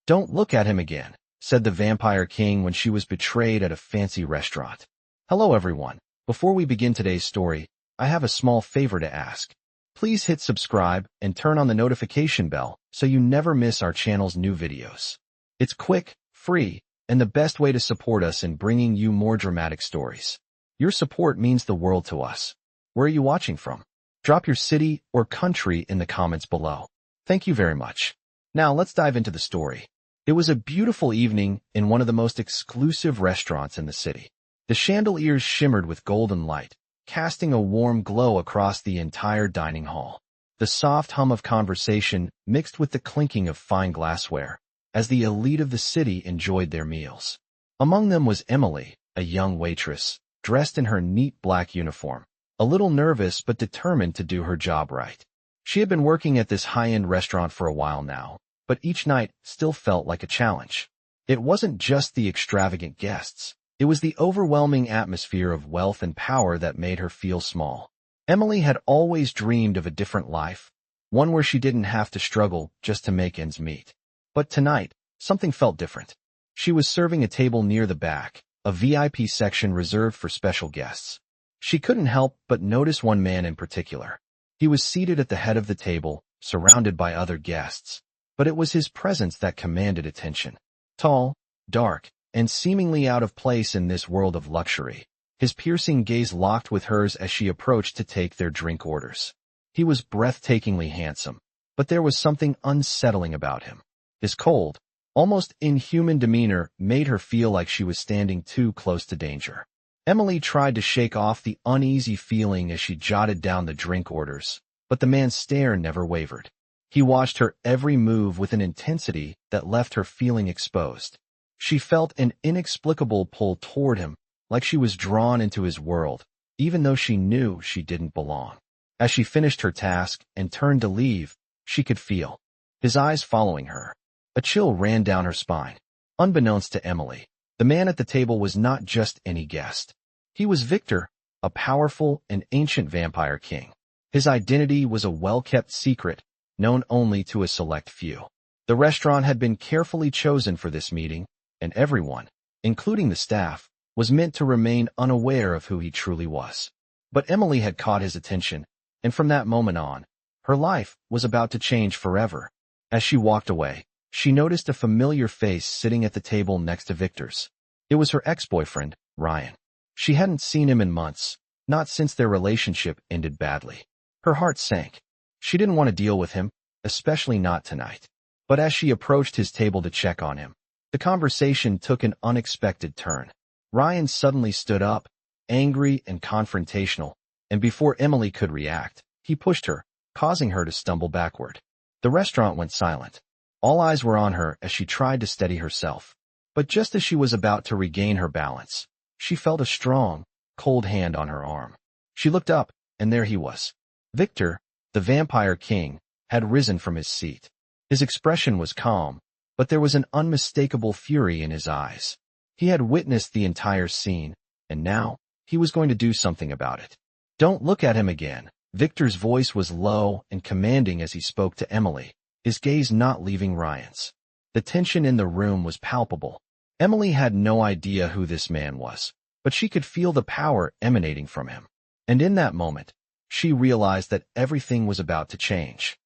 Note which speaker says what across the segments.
Speaker 1: "Don't look at him again," said the Vampire King when she was betrayed at a fancy restaurant. Hello everyone. Before we begin today's story, I have a small favor to ask. Please hit subscribe and turn on the notification bell so you never miss our channel's new videos. It's quick, free, and the best way to support us in bringing you more dramatic stories. Your support means the world to us. Where are you watching from? Drop your city or country in the comments below. Thank you very much. Now let's dive into the story. It was a beautiful evening in one of the most exclusive restaurants in the city. The chandeliers shimmered with golden light, casting a warm glow across the entire dining hall. The soft hum of conversation mixed with the clinking of fine glassware, as the elite of the city enjoyed their meals. Among them was Emily, a young waitress, dressed in her neat black uniform, a little nervous but determined to do her job right. She had been working at this high-end restaurant for a while now, but each night still felt like a challenge. It wasn't just the extravagant guests. It was the overwhelming atmosphere of wealth and power that made her feel small. Emily had always dreamed of a different life, one where she didn't have to struggle just to make ends meet. But tonight, something felt different. She was serving a table near the back, a VIP section reserved for special guests. She couldn't help but notice one man in particular. He was seated at the head of the table, surrounded by other guests, but it was his presence that commanded attention. Tall, dark, and seemingly out of place in this world of luxury, his piercing gaze locked with hers as she approached to take their drink orders. He was breathtakingly handsome, but there was something unsettling about him. His cold, almost inhuman demeanor made her feel like she was standing too close to danger. Emily tried to shake off the uneasy feeling as she jotted down the drink orders, but the man's stare never wavered. He watched her every move with an intensity that left her feeling exposed. She felt an inexplicable pull toward him, like she was drawn into his world, even though she knew she didn't belong. As she finished her task and turned to leave, she could feel his eyes following her. A chill ran down her spine. Unbeknownst to Emily, the man at the table was not just any guest. He was Victor, a powerful and ancient vampire king. His identity was a well-kept secret, known only to a select few. The restaurant had been carefully chosen for this meeting, and everyone, including the staff, was meant to remain unaware of who he truly was. But Emily had caught his attention, and from that moment on, her life was about to change forever. As she walked away, she noticed a familiar face sitting at the table next to Victor's. It was her ex-boyfriend, Ryan. She hadn't seen him in months, not since their relationship ended badly. Her heart sank. She didn't want to deal with him, especially not tonight. But as she approached his table to check on him, the conversation took an unexpected turn. Ryan suddenly stood up, angry and confrontational, and before Emily could react, he pushed her, causing her to stumble backward. The restaurant went silent. All eyes were on her as she tried to steady herself. But just as she was about to regain her balance, she felt a strong, cold hand on her arm. She looked up, and there he was. Victor, the Vampire King, had risen from his seat. His expression was calm, but there was an unmistakable fury in his eyes. He had witnessed the entire scene, and now, he was going to do something about it. "Don't look at him again." Victor's voice was low and commanding as he spoke to Emily, his gaze not leaving Ryan's. The tension in the room was palpable. Emily had no idea who this man was, but she could feel the power emanating from him. And in that moment, she realized that everything was about to change.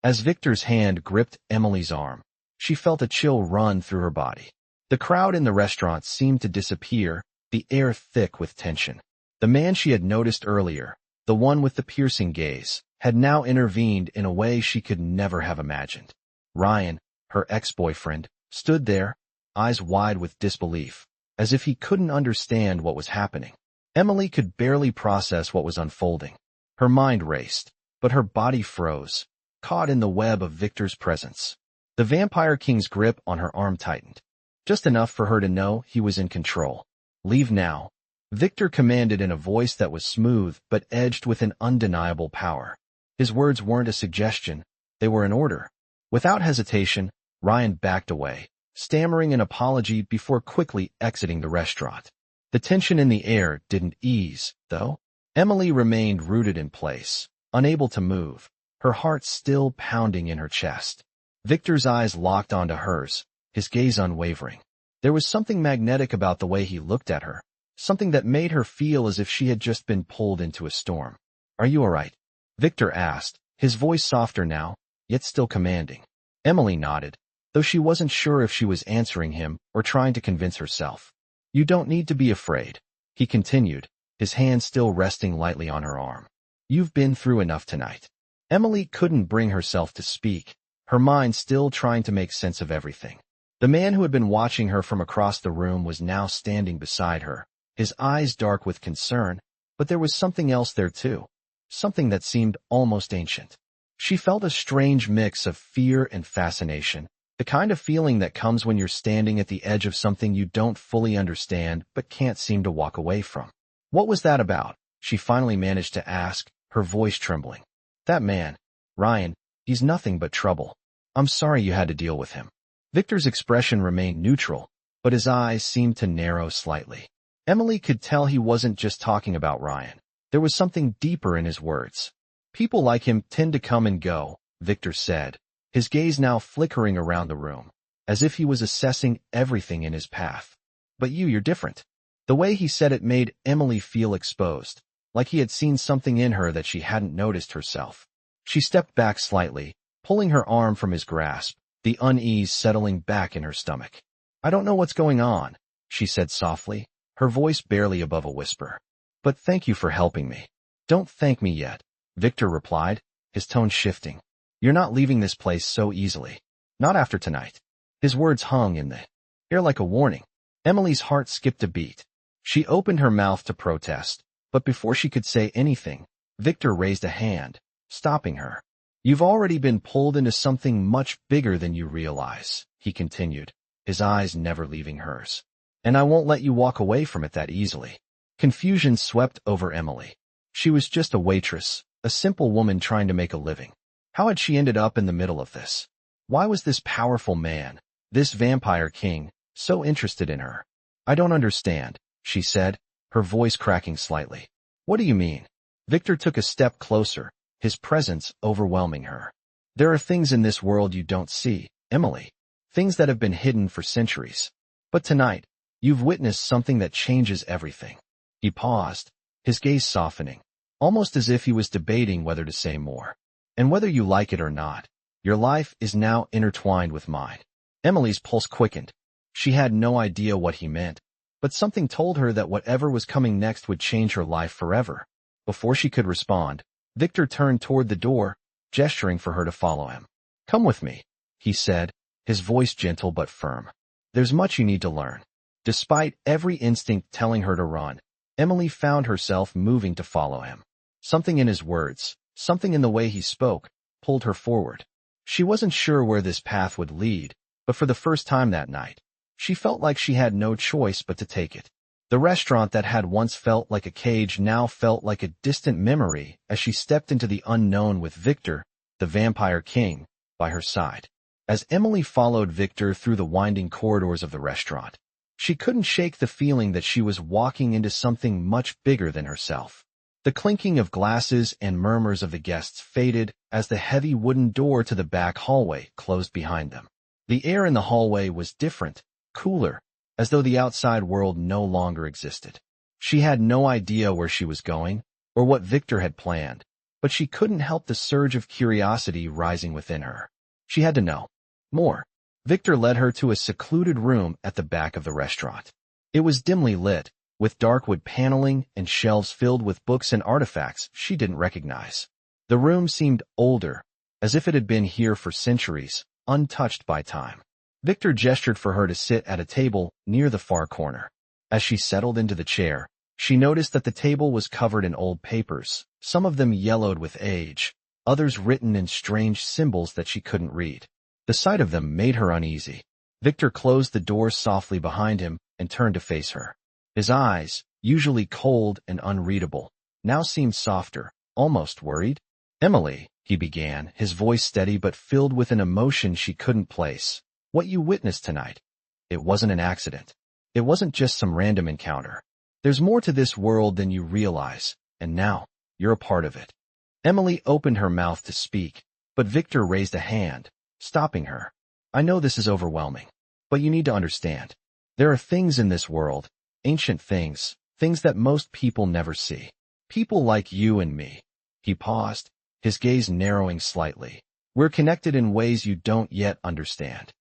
Speaker 1: As Victor's hand gripped Emily's arm, she felt a chill run through her body. The crowd in the restaurant seemed to disappear, the air thick with tension. The man she had noticed earlier, the one with the piercing gaze, had now intervened in a way she could never have imagined. Ryan, her ex-boyfriend, stood there, eyes wide with disbelief, as if he couldn't understand what was happening. Emily could barely process what was unfolding. Her mind raced, but her body froze, caught in the web of Victor's presence. The Vampire King's grip on her arm tightened, just enough for her to know he was in control. "Leave now," Victor commanded in a voice that was smooth but edged with an undeniable power. His words weren't a suggestion, they were an order. Without hesitation, Ryan backed away, stammering an apology before quickly exiting the restaurant. The tension in the air didn't ease, though. Emily remained rooted in place, unable to move, her heart still pounding in her chest. Victor's eyes locked onto hers, his gaze unwavering. There was something magnetic about the way he looked at her, something that made her feel as if she had just been pulled into a storm. "Are you all right?" Victor asked, his voice softer now, yet still commanding. Emily nodded, though she wasn't sure if she was answering him or trying to convince herself. "You don't need to be afraid," he continued, his hand still resting lightly on her arm. "You've been through enough tonight." Emily couldn't bring herself to speak, her mind still trying to make sense of everything. The man who had been watching her from across the room was now standing beside her, his eyes dark with concern, but there was something else there too, something that seemed almost ancient. She felt a strange mix of fear and fascination, the kind of feeling that comes when you're standing at the edge of something you don't fully understand but can't seem to walk away from. "What was that about?" she finally managed to ask, her voice trembling. "That man, Ryan, he's nothing but trouble. I'm sorry you had to deal with him." Victor's expression remained neutral, but his eyes seemed to narrow slightly. Emily could tell he wasn't just talking about Ryan. There was something deeper in his words. "People like him tend to come and go," Victor said, his gaze now flickering around the room, as if he was assessing everything in his path. "But you're different." The way he said it made Emily feel exposed, like he had seen something in her that she hadn't noticed herself. She stepped back slightly, pulling her arm from his grasp, the unease settling back in her stomach. "I don't know what's going on," she said softly, her voice barely above a whisper. "But thank you for helping me." "Don't thank me yet," Victor replied, his tone shifting. "You're not leaving this place so easily. Not after tonight." His words hung in the air like a warning. Emily's heart skipped a beat. She opened her mouth to protest, but before she could say anything, Victor raised a hand, stopping her. "You've already been pulled into something much bigger than you realize," he continued, his eyes never leaving hers. "And I won't let you walk away from it that easily." Confusion swept over Emily. She was just a waitress, a simple woman trying to make a living. How had she ended up in the middle of this? Why was this powerful man, this vampire king, so interested in her? "I don't understand," she said, her voice cracking slightly. "What do you mean?" Victor took a step closer, his presence overwhelming her. "There are things in this world you don't see, Emily. Things that have been hidden for centuries. But tonight, you've witnessed something that changes everything." He paused, his gaze softening, almost as if he was debating whether to say more. "And whether you like it or not, your life is now intertwined with mine." Emily's pulse quickened. She had no idea what he meant, but something told her that whatever was coming next would change her life forever. Before she could respond, Victor turned toward the door, gesturing for her to follow him. "Come with me," he said, his voice gentle but firm. "There's much you need to learn." Despite every instinct telling her to run, Emily found herself moving to follow him. Something in his words, something in the way he spoke, pulled her forward. She wasn't sure where this path would lead, but for the first time that night, she felt like she had no choice but to take it. The restaurant that had once felt like a cage now felt like a distant memory as she stepped into the unknown with Victor, the vampire king, by her side. As Emily followed Victor through the winding corridors of the restaurant, she couldn't shake the feeling that she was walking into something much bigger than herself. The clinking of glasses and murmurs of the guests faded as the heavy wooden door to the back hallway closed behind them. The air in the hallway was different, cooler, as though the outside world no longer existed. She had no idea where she was going, or what Victor had planned, but she couldn't help the surge of curiosity rising within her. She had to know more. Victor led her to a secluded room at the back of the restaurant. It was dimly lit, with dark wood paneling and shelves filled with books and artifacts she didn't recognize. The room seemed older, as if it had been here for centuries, untouched by time. Victor gestured for her to sit at a table near the far corner. As she settled into the chair, she noticed that the table was covered in old papers, some of them yellowed with age, others written in strange symbols that she couldn't read. The sight of them made her uneasy. Victor closed the door softly behind him and turned to face her. His eyes, usually cold and unreadable, now seemed softer, almost worried. "Emily," he began, his voice steady but filled with an emotion she couldn't place. "What you witnessed tonight, it wasn't an accident. It wasn't just some random encounter. There's more to this world than you realize, and now, you're a part of it." Emily opened her mouth to speak, but Victor raised a hand, stopping her. "I know this is overwhelming. But you need to understand. There are things in this world, ancient things, things that most people never see. People like you and me. He paused, his gaze narrowing slightly. We're connected in ways you don't yet understand.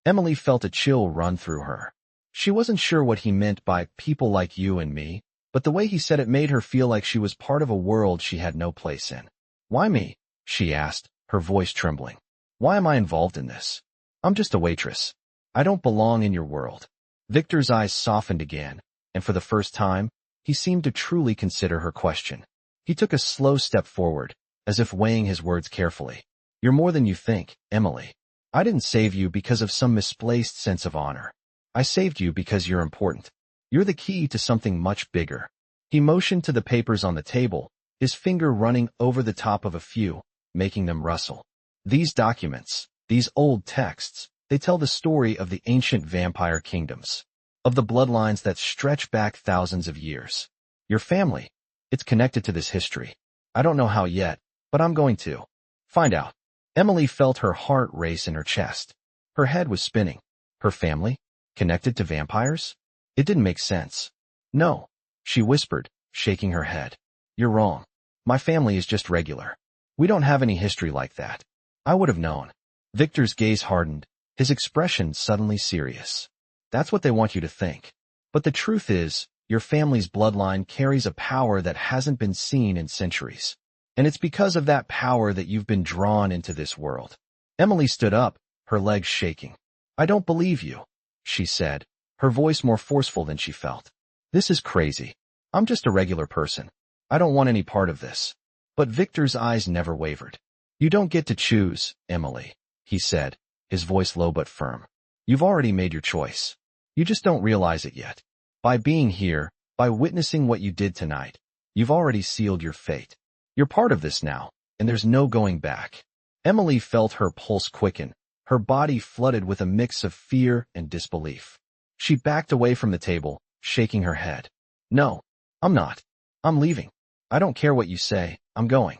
Speaker 1: Emily felt a chill run through her. She wasn't sure what he meant by people like you and me, but the way he said it made her feel like she was part of a world she had no place in. Why me? She asked, her voice trembling. Why am I involved in this? I'm just a waitress. I don't belong in your world. Victor's eyes softened again, and for the first time, he seemed to truly consider her question. He took a slow step forward, as if weighing his words carefully. You're more than you think, Emily. I didn't save you because of some misplaced sense of honor. I saved you because you're important. You're the key to something much bigger. He motioned to the papers on the table, his finger running over the top of a few, making them rustle. These documents, these old texts, they tell the story of the ancient vampire kingdoms, of the bloodlines that stretch back thousands of years. Your family, it's connected to this history. I don't know how yet, but I'm going to find out. Emily felt her heart race in her chest. Her head was spinning. Her family? Connected to vampires? It didn't make sense. No, she whispered, shaking her head. You're wrong. My family is just regular. We don't have any history like that. I would have known. Victor's gaze hardened, his expression suddenly serious. That's what they want you to think. But the truth is, your family's bloodline carries a power that hasn't been seen in centuries. And it's because of that power that you've been drawn into this world. Emily stood up, her legs shaking. I don't believe you, she said, her voice more forceful than she felt. This is crazy. I'm just a regular person. I don't want any part of this. But Victor's eyes never wavered. You don't get to choose, Emily, he said, his voice low but firm. You've already made your choice. You just don't realize it yet. By being here, by witnessing what you did tonight, you've already sealed your fate. You're part of this now, and there's no going back. Emily felt her pulse quicken, her body flooded with a mix of fear and disbelief. She backed away from the table, shaking her head. No, I'm not. I'm leaving. I don't care what you say, I'm going.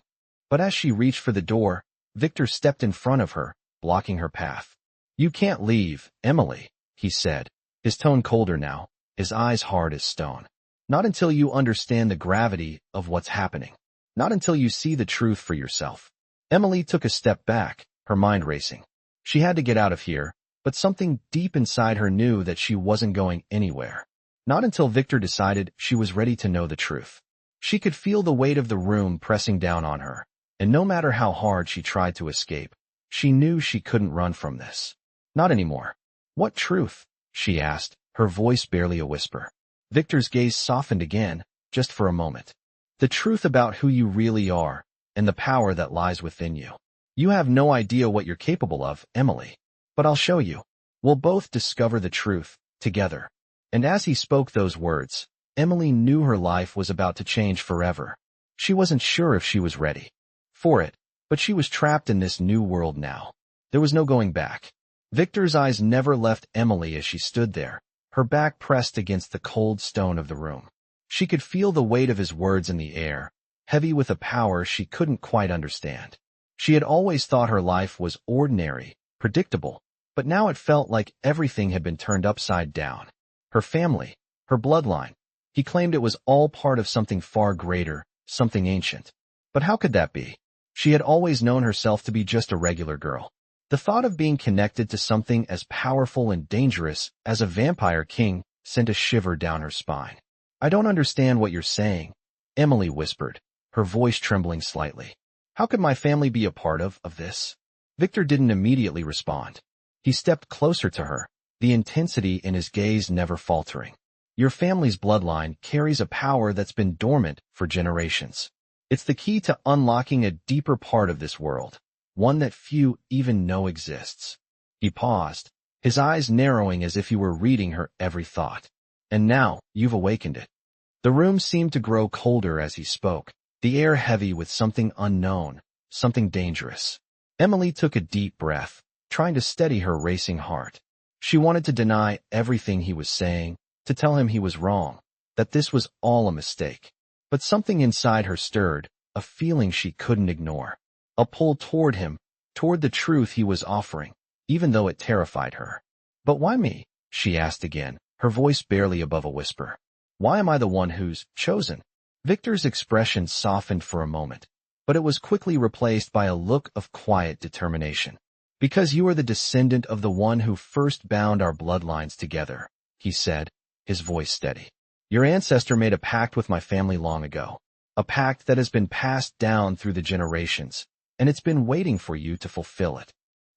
Speaker 1: But as she reached for the door, Victor stepped in front of her, blocking her path. You can't leave, Emily, he said, his tone colder now, his eyes hard as stone. Not until you understand the gravity of what's happening. Not until you see the truth for yourself. Emily took a step back, her mind racing. She had to get out of here, but something deep inside her knew that she wasn't going anywhere. Not until Victor decided she was ready to know the truth. She could feel the weight of the room pressing down on her, and no matter how hard she tried to escape, she knew she couldn't run from this. Not anymore. What truth? She asked, her voice barely a whisper. Victor's gaze softened again, just for a moment. The truth about who you really are, and the power that lies within you. You have no idea what you're capable of, Emily. But I'll show you. We'll both discover the truth, together. And as he spoke those words, Emily knew her life was about to change forever. She wasn't sure if she was ready for it, but she was trapped in this new world now. There was no going back. Victor's eyes never left Emily as she stood there, her back pressed against the cold stone of the room. She could feel the weight of his words in the air, heavy with a power she couldn't quite understand. She had always thought her life was ordinary, predictable, but now it felt like everything had been turned upside down. Her family, her bloodline. He claimed it was all part of something far greater, something ancient. But how could that be? She had always known herself to be just a regular girl. The thought of being connected to something as powerful and dangerous as a vampire king sent a shiver down her spine. I don't understand what you're saying, Emily whispered, her voice trembling slightly. How could my family be a part of this? Victor didn't immediately respond. He stepped closer to her, the intensity in his gaze never faltering. Your family's bloodline carries a power that's been dormant for generations. It's the key to unlocking a deeper part of this world, one that few even know exists. He paused, his eyes narrowing as if he were reading her every thought. And now, you've awakened it. The room seemed to grow colder as he spoke, the air heavy with something unknown, something dangerous. Emily took a deep breath, trying to steady her racing heart. She wanted to deny everything he was saying, to tell him he was wrong, that this was all a mistake. But something inside her stirred, a feeling she couldn't ignore. A pull toward him, toward the truth he was offering, even though it terrified her. But why me? She asked again, her voice barely above a whisper. Why am I the one who's chosen? Victor's expression softened for a moment, but it was quickly replaced by a look of quiet determination. Because you are the descendant of the one who first bound our bloodlines together, he said, his voice steady. Your ancestor made a pact with my family long ago, a pact that has been passed down through the generations, and it's been waiting for you to fulfill it.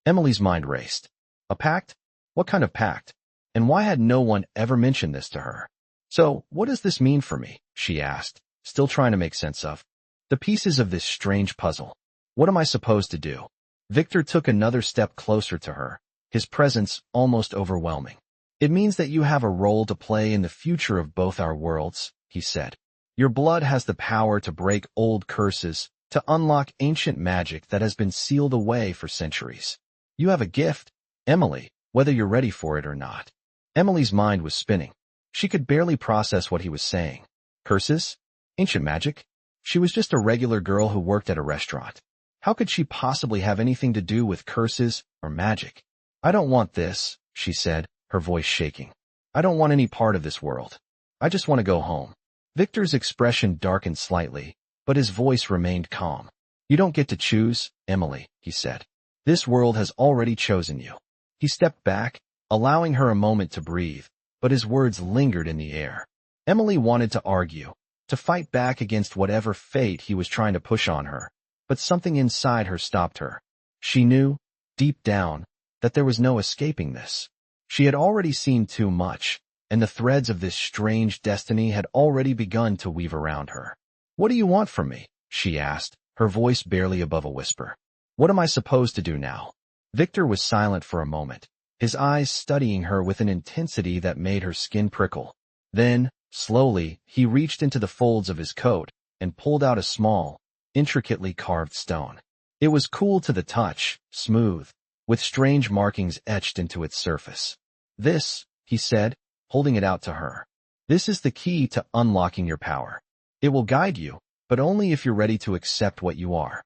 Speaker 1: Emily's mind raced. A pact? What kind of pact? And why had no one ever mentioned this to her? So, what does this mean for me? She asked, still trying to make sense of the pieces of this strange puzzle. What am I supposed to do? Victor took another step closer to her, his presence almost overwhelming. It means that you have a role to play in the future of both our worlds, he said. Your blood has the power to break old curses, to unlock ancient magic that has been sealed away for centuries. You have a gift, Emily, whether you're ready for it or not. Emily's mind was spinning. She could barely process what he was saying. Curses? Ancient magic? She was just a regular girl who worked at a restaurant. How could she possibly have anything to do with curses or magic? I don't want this, she said, her voice shaking. I don't want any part of this world. I just want to go home. Victor's expression darkened slightly, but his voice remained calm. You don't get to choose, Emily, he said. This world has already chosen you. He stepped back, allowing her a moment to breathe, but his words lingered in the air. Emily wanted to argue, to fight back against whatever fate he was trying to push on her, but something inside her stopped her. She knew, deep down, that there was no escaping this. She had already seen too much, and the threads of this strange destiny had already begun to weave around her. What do you want from me? She asked, her voice barely above a whisper. What am I supposed to do now? Victor was silent for a moment, his eyes studying her with an intensity that made her skin prickle. Then, slowly, he reached into the folds of his coat and pulled out a small, intricately carved stone. It was cool to the touch, smooth, with strange markings etched into its surface. This, he said, holding it out to her. This is the key to unlocking your power. It will guide you, but only if you're ready to accept what you are.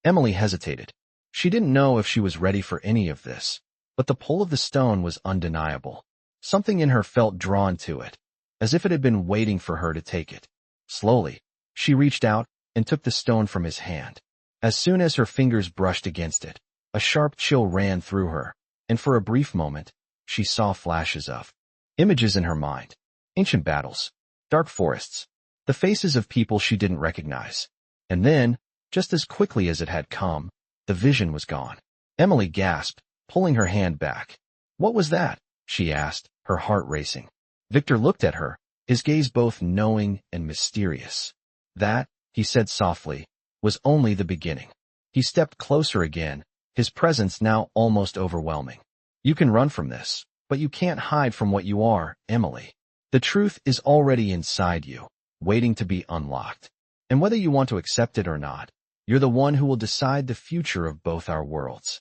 Speaker 1: Emily hesitated. She didn't know if she was ready for any of this, but the pull of the stone was undeniable. Something in her felt drawn to it, as if it had been waiting for her to take it. Slowly, she reached out and took the stone from his hand. As soon as her fingers brushed against it, a sharp chill ran through her, and for a brief moment, she saw flashes of images in her mind. Ancient battles, dark forests, the faces of people she didn't recognize. And then, just as quickly as it had come, the vision was gone. Emily gasped, pulling her hand back. What was that? She asked, her heart racing. Victor looked at her, his gaze both knowing and mysterious. That, he said softly, was only the beginning. He stepped closer again, his presence now almost overwhelming. You can run from this, but you can't hide from what you are, Emily. The truth is already inside you, waiting to be unlocked. And whether you want to accept it or not, you're the one who will decide the future of both our worlds.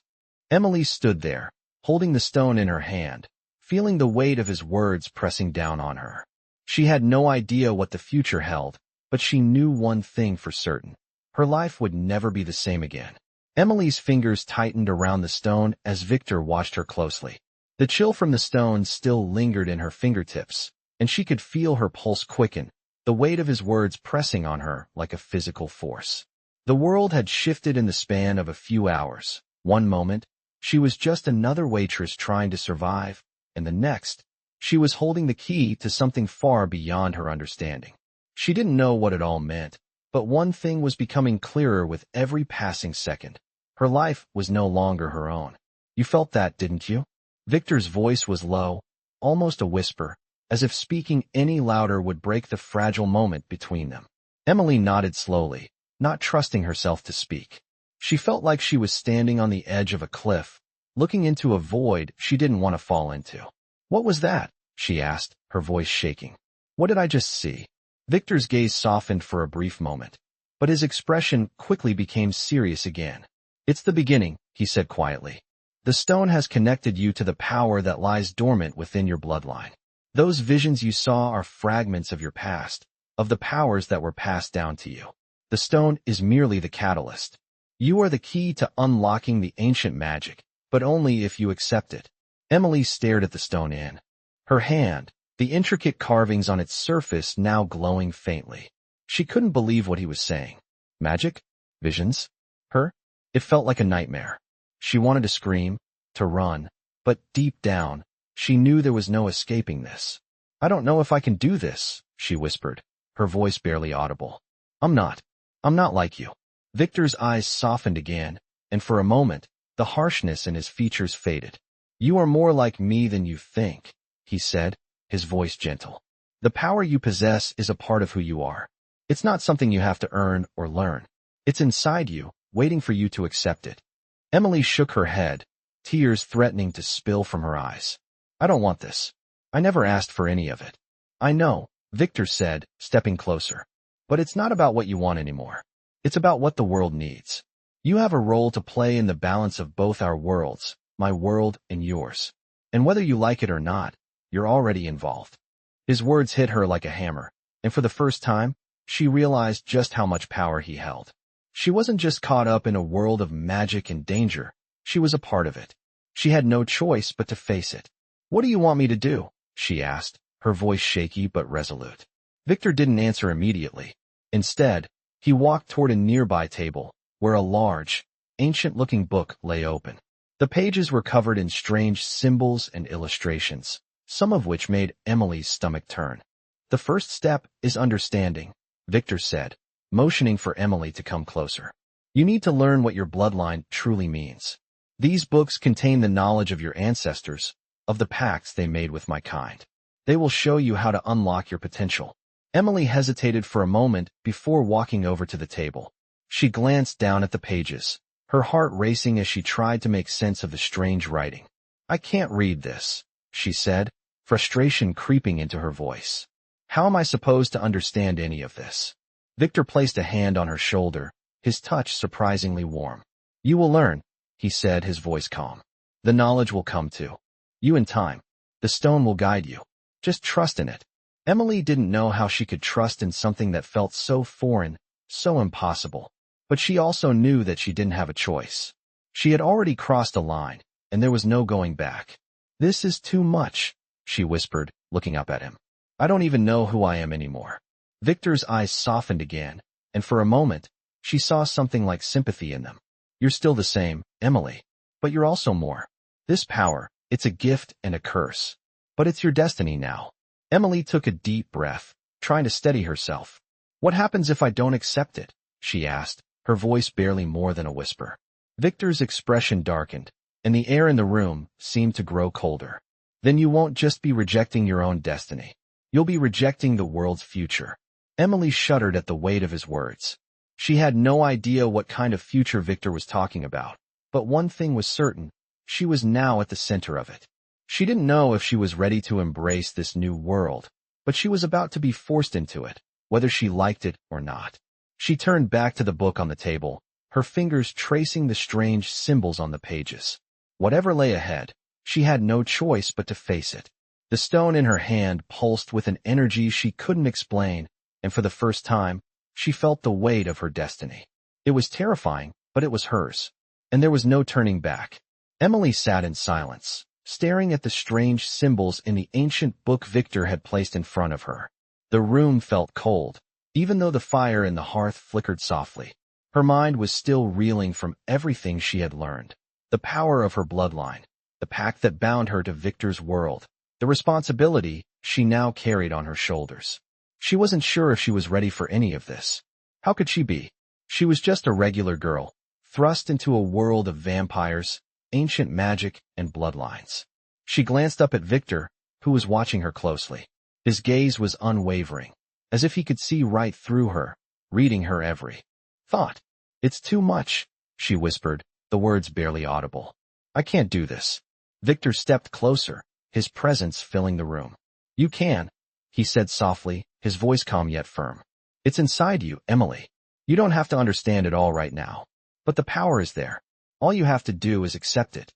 Speaker 1: Emily stood there, holding the stone in her hand, feeling the weight of his words pressing down on her. She had no idea what the future held, but she knew one thing for certain. Her life would never be the same again. Emily's fingers tightened around the stone as Victor watched her closely. The chill from the stone still lingered in her fingertips, and she could feel her pulse quicken, the weight of his words pressing on her like a physical force. The world had shifted in the span of a few hours. One moment, she was just another waitress trying to survive, and the next, she was holding the key to something far beyond her understanding. She didn't know what it all meant, but one thing was becoming clearer with every passing second. Her life was no longer her own. You felt that, didn't you? Victor's voice was low, almost a whisper, as if speaking any louder would break the fragile moment between them. Emily nodded slowly, not trusting herself to speak. She felt like she was standing on the edge of a cliff, looking into a void she didn't want to fall into. What was that? She asked, her voice shaking. What did I just see? Victor's gaze softened for a brief moment, but his expression quickly became serious again. It's the beginning, he said quietly. The stone has connected you to the power that lies dormant within your bloodline. Those visions you saw are fragments of your past, of the powers that were passed down to you. The stone is merely the catalyst. You are the key to unlocking the ancient magic, but only if you accept it. Emily stared at the stone in her hand, the intricate carvings on its surface now glowing faintly. She couldn't believe what he was saying. Magic? Visions? Her? It felt like a nightmare. She wanted to scream, to run, but deep down, she knew there was no escaping this. I don't know if I can do this, she whispered, her voice barely audible. I'm not like you. Victor's eyes softened again, and for a moment, the harshness in his features faded. You are more like me than you think, he said, his voice gentle. The power you possess is a part of who you are. It's not something you have to earn or learn. It's inside you, waiting for you to accept it. Emily shook her head, tears threatening to spill from her eyes. I don't want this. I never asked for any of it. I know, Victor said, stepping closer. But it's not about what you want anymore. It's about what the world needs. You have a role to play in the balance of both our worlds, my world and yours. And whether you like it or not, you're already involved. His words hit her like a hammer, and for the first time, she realized just how much power he held. She wasn't just caught up in a world of magic and danger, she was a part of it. She had no choice but to face it. What do you want me to do? She asked, her voice shaky but resolute. Victor didn't answer immediately. Instead, he walked toward a nearby table, where a large, ancient-looking book lay open. The pages were covered in strange symbols and illustrations, some of which made Emily's stomach turn. The first step is understanding, Victor said, motioning for Emily to come closer. You need to learn what your bloodline truly means. These books contain the knowledge of your ancestors, of the pacts they made with my kind. They will show you how to unlock your potential. Emily hesitated for a moment before walking over to the table. She glanced down at the pages, her heart racing as she tried to make sense of the strange writing. I can't read this, she said, frustration creeping into her voice. How am I supposed to understand any of this? Victor placed a hand on her shoulder, his touch surprisingly warm. You will learn, he said, his voice calm. The knowledge will come to you in time. The stone will guide you. Just trust in it. Emily didn't know how she could trust in something that felt so foreign, so impossible. But she also knew that she didn't have a choice. She had already crossed a line, and there was no going back. This is too much, she whispered, looking up at him. I don't even know who I am anymore. Victor's eyes softened again, and for a moment, she saw something like sympathy in them. You're still the same, Emily. But you're also more. This power, it's a gift and a curse. But it's your destiny now. Emily took a deep breath, trying to steady herself. What happens if I don't accept it? She asked, her voice barely more than a whisper. Victor's expression darkened, and the air in the room seemed to grow colder. Then you won't just be rejecting your own destiny. You'll be rejecting the world's future. Emily shuddered at the weight of his words. She had no idea what kind of future Victor was talking about, but one thing was certain, she was now at the center of it. She didn't know if she was ready to embrace this new world, but she was about to be forced into it, whether she liked it or not. She turned back to the book on the table, her fingers tracing the strange symbols on the pages. Whatever lay ahead, she had no choice but to face it. The stone in her hand pulsed with an energy she couldn't explain, and for the first time, she felt the weight of her destiny. It was terrifying, but it was hers, and there was no turning back. Emily sat in silence, staring at the strange symbols in the ancient book Victor had placed in front of her. The room felt cold, even though the fire in the hearth flickered softly. Her mind was still reeling from everything she had learned. The power of her bloodline, the pact that bound her to Victor's world, the responsibility she now carried on her shoulders. She wasn't sure if she was ready for any of this. How could she be? She was just a regular girl, thrust into a world of vampires, ancient magic, and bloodlines. She glanced up at Victor, who was watching her closely. His gaze was unwavering, as if he could see right through her, reading her every thought. It's too much, she whispered, the words barely audible. I can't do this. Victor stepped closer, his presence filling the room. You can, he said softly, his voice calm yet firm. It's inside you, Emily. You don't have to understand it all right now. But the power is there. All you have to do is accept it.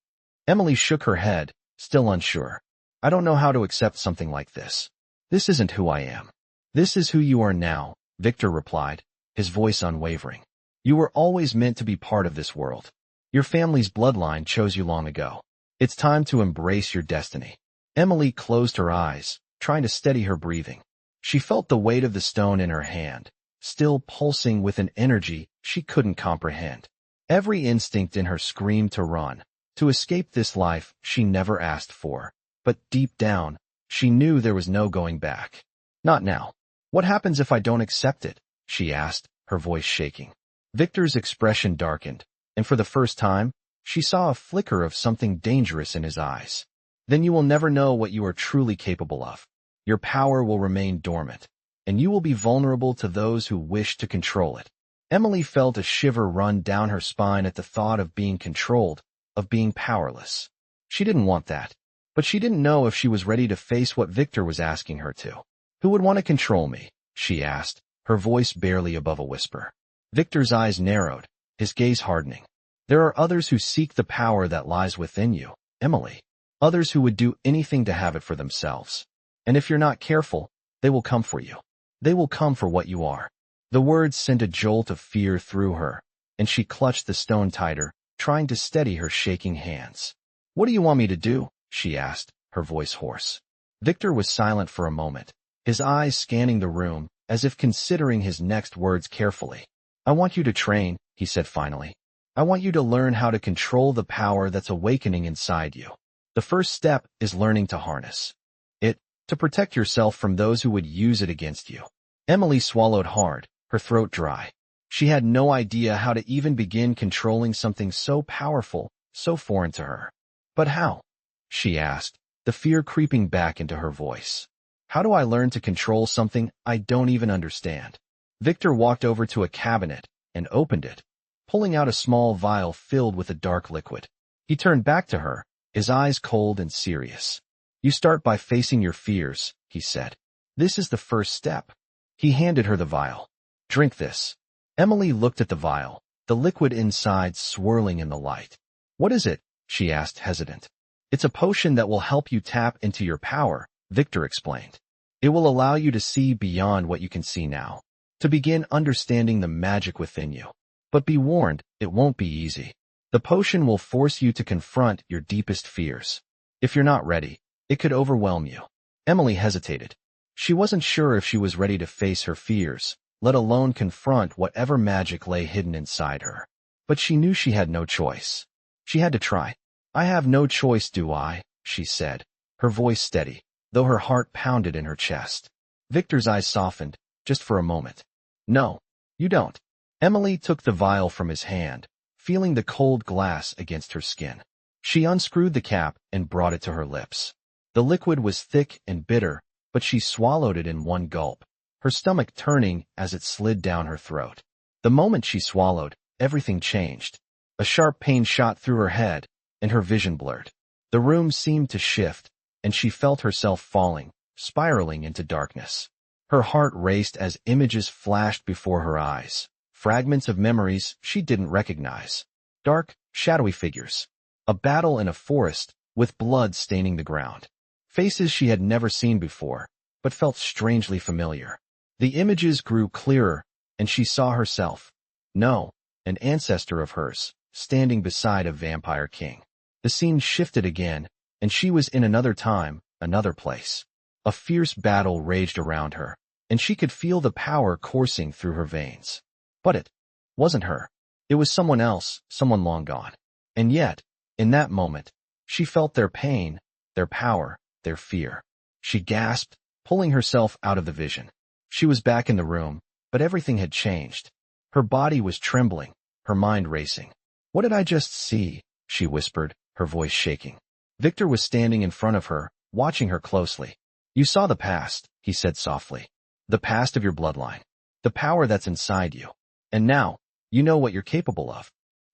Speaker 1: Emily shook her head, still unsure. I don't know how to accept something like this. This isn't who I am. This is who you are now, Victor replied, his voice unwavering. You were always meant to be part of this world. Your family's bloodline chose you long ago. It's time to embrace your destiny. Emily closed her eyes, trying to steady her breathing. She felt the weight of the stone in her hand, still pulsing with an energy she couldn't comprehend. Every instinct in her screamed to run, to escape this life she never asked for. But deep down, she knew there was no going back. Not now. What happens if I don't accept it? She asked, her voice shaking. Victor's expression darkened, and for the first time, she saw a flicker of something dangerous in his eyes. Then you will never know what you are truly capable of. Your power will remain dormant, and you will be vulnerable to those who wish to control it. Emily felt a shiver run down her spine at the thought of being controlled, of being powerless. She didn't want that, but she didn't know if she was ready to face what Victor was asking her to. Who would want to control me? She asked, her voice barely above a whisper. Victor's eyes narrowed, his gaze hardening. There are others who seek the power that lies within you, Emily. Others who would do anything to have it for themselves. And if you're not careful, they will come for you. They will come for what you are. The words sent a jolt of fear through her, and she clutched the stone tighter, trying to steady her shaking hands. What do you want me to do? She asked, her voice hoarse. Victor was silent for a moment, his eyes scanning the room, as if considering his next words carefully. I want you to train, he said finally. I want you to learn how to control the power that's awakening inside you. The first step is learning to harness it, to protect yourself from those who would use it against you. Emily swallowed hard, her throat dry. She had no idea how to even begin controlling something so powerful, so foreign to her. But how? She asked, the fear creeping back into her voice. How do I learn to control something I don't even understand? Victor walked over to a cabinet and opened it, pulling out a small vial filled with a dark liquid. He turned back to her, his eyes cold and serious. You start by facing your fears, he said. This is the first step. He handed her the vial. Drink this. Emily looked at the vial, the liquid inside swirling in the light. What is it? She asked, hesitant. It's a potion that will help you tap into your power, Victor explained. It will allow you to see beyond what you can see now, to begin understanding the magic within you. But be warned, it won't be easy. The potion will force you to confront your deepest fears. If you're not ready, it could overwhelm you. Emily hesitated. She wasn't sure if she was ready to face her fears, let alone confront whatever magic lay hidden inside her. But she knew she had no choice. She had to try. I have no choice, do I? She said, her voice steady, though her heart pounded in her chest. Victor's eyes softened, just for a moment. No, you don't. Emily took the vial from his hand, feeling the cold glass against her skin. She unscrewed the cap and brought it to her lips. The liquid was thick and bitter, but she swallowed it in one gulp, her stomach turning as it slid down her throat. The moment she swallowed, everything changed. A sharp pain shot through her head, and her vision blurred. The room seemed to shift, and she felt herself falling, spiraling into darkness. Her heart raced as images flashed before her eyes, fragments of memories she didn't recognize. Dark, shadowy figures. A battle in a forest, with blood staining the ground. Faces she had never seen before, but felt strangely familiar. The images grew clearer, and she saw herself. No, an ancestor of hers, standing beside a vampire king. The scene shifted again, and she was in another time, another place. A fierce battle raged around her, and she could feel the power coursing through her veins. But it wasn't her. It was someone else, someone long gone. And yet, in that moment, she felt their pain, their power, their fear. She gasped, pulling herself out of the vision. She was back in the room, but everything had changed. Her body was trembling, her mind racing. What did I just see? She whispered, her voice shaking. Victor was standing in front of her, watching her closely. You saw the past, he said softly. The past of your bloodline. The power that's inside you. And now, you know what you're capable of.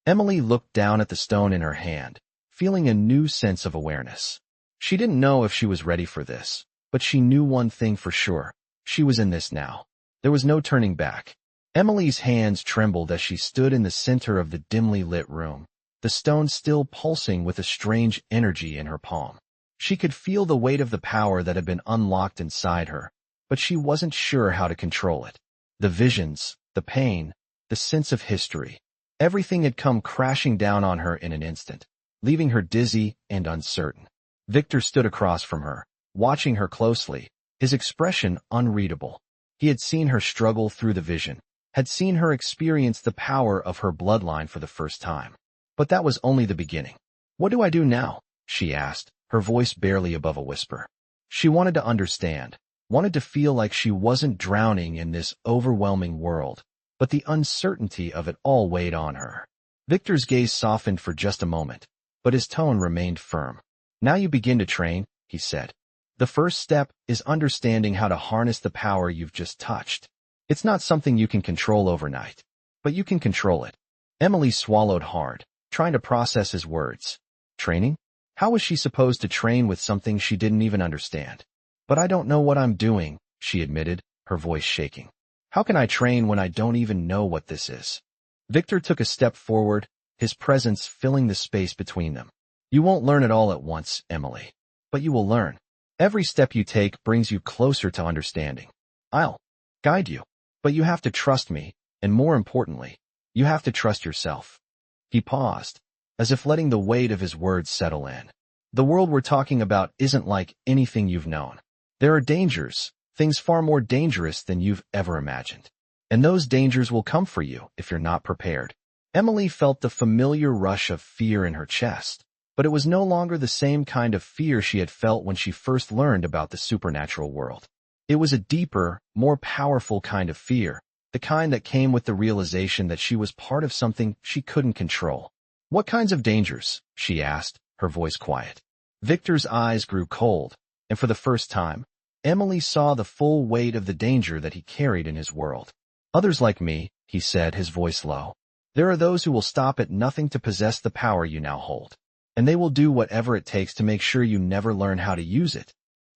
Speaker 1: Emily looked down at the stone in her hand, feeling a new sense of awareness. She didn't know if she was ready for this, but she knew one thing for sure. She was in this now. There was no turning back. Emily's hands trembled as she stood in the center of the dimly lit room, the stone still pulsing with a strange energy in her palm. She could feel the weight of the power that had been unlocked inside her, but she wasn't sure how to control it. The visions, the pain, the sense of history. Everything had come crashing down on her in an instant. leaving her dizzy and uncertain. Victor stood across from her, watching her closely, his expression unreadable. He had seen her struggle through the vision, had seen her experience the power of her bloodline for the first time. But that was only the beginning. "What do I do now?" she asked, her voice barely above a whisper. She wanted to understand, wanted to feel like she wasn't drowning in this overwhelming world, but the uncertainty of it all weighed on her. Victor's gaze softened for just a moment, but his tone remained firm. "Now you begin to train," he said. "The first step is understanding how to harness the power you've just touched. It's not something you can control overnight, but you can control it." Emily swallowed hard, trying to process his words. Training? How was she supposed to train with something she didn't even understand? "But I don't know what I'm doing," she admitted, her voice shaking. "How can I train when I don't even know what this is?" Victor took a step forward, his presence filling the space between them. "You won't learn it all at once, Emily. But you will learn. Every step you take brings you closer to understanding. I'll guide you. But you have to trust me, and more importantly, you have to trust yourself." He paused, as if letting the weight of his words settle in. "The world we're talking about isn't like anything you've known. There are dangers, things far more dangerous than you've ever imagined. And those dangers will come for you if you're not prepared." Emily felt the familiar rush of fear in her chest, but it was no longer the same kind of fear she had felt when she first learned about the supernatural world. It was a deeper, more powerful kind of fear, the kind that came with the realization that she was part of something she couldn't control. "What kinds of dangers?" she asked, her voice quiet. Victor's eyes grew cold, and for the first time, Emily saw the full weight of the danger that he carried in his world. "Others like me," he said, his voice low. "There are those who will stop at nothing to possess the power you now hold. And they will do whatever it takes to make sure you never learn how to use it."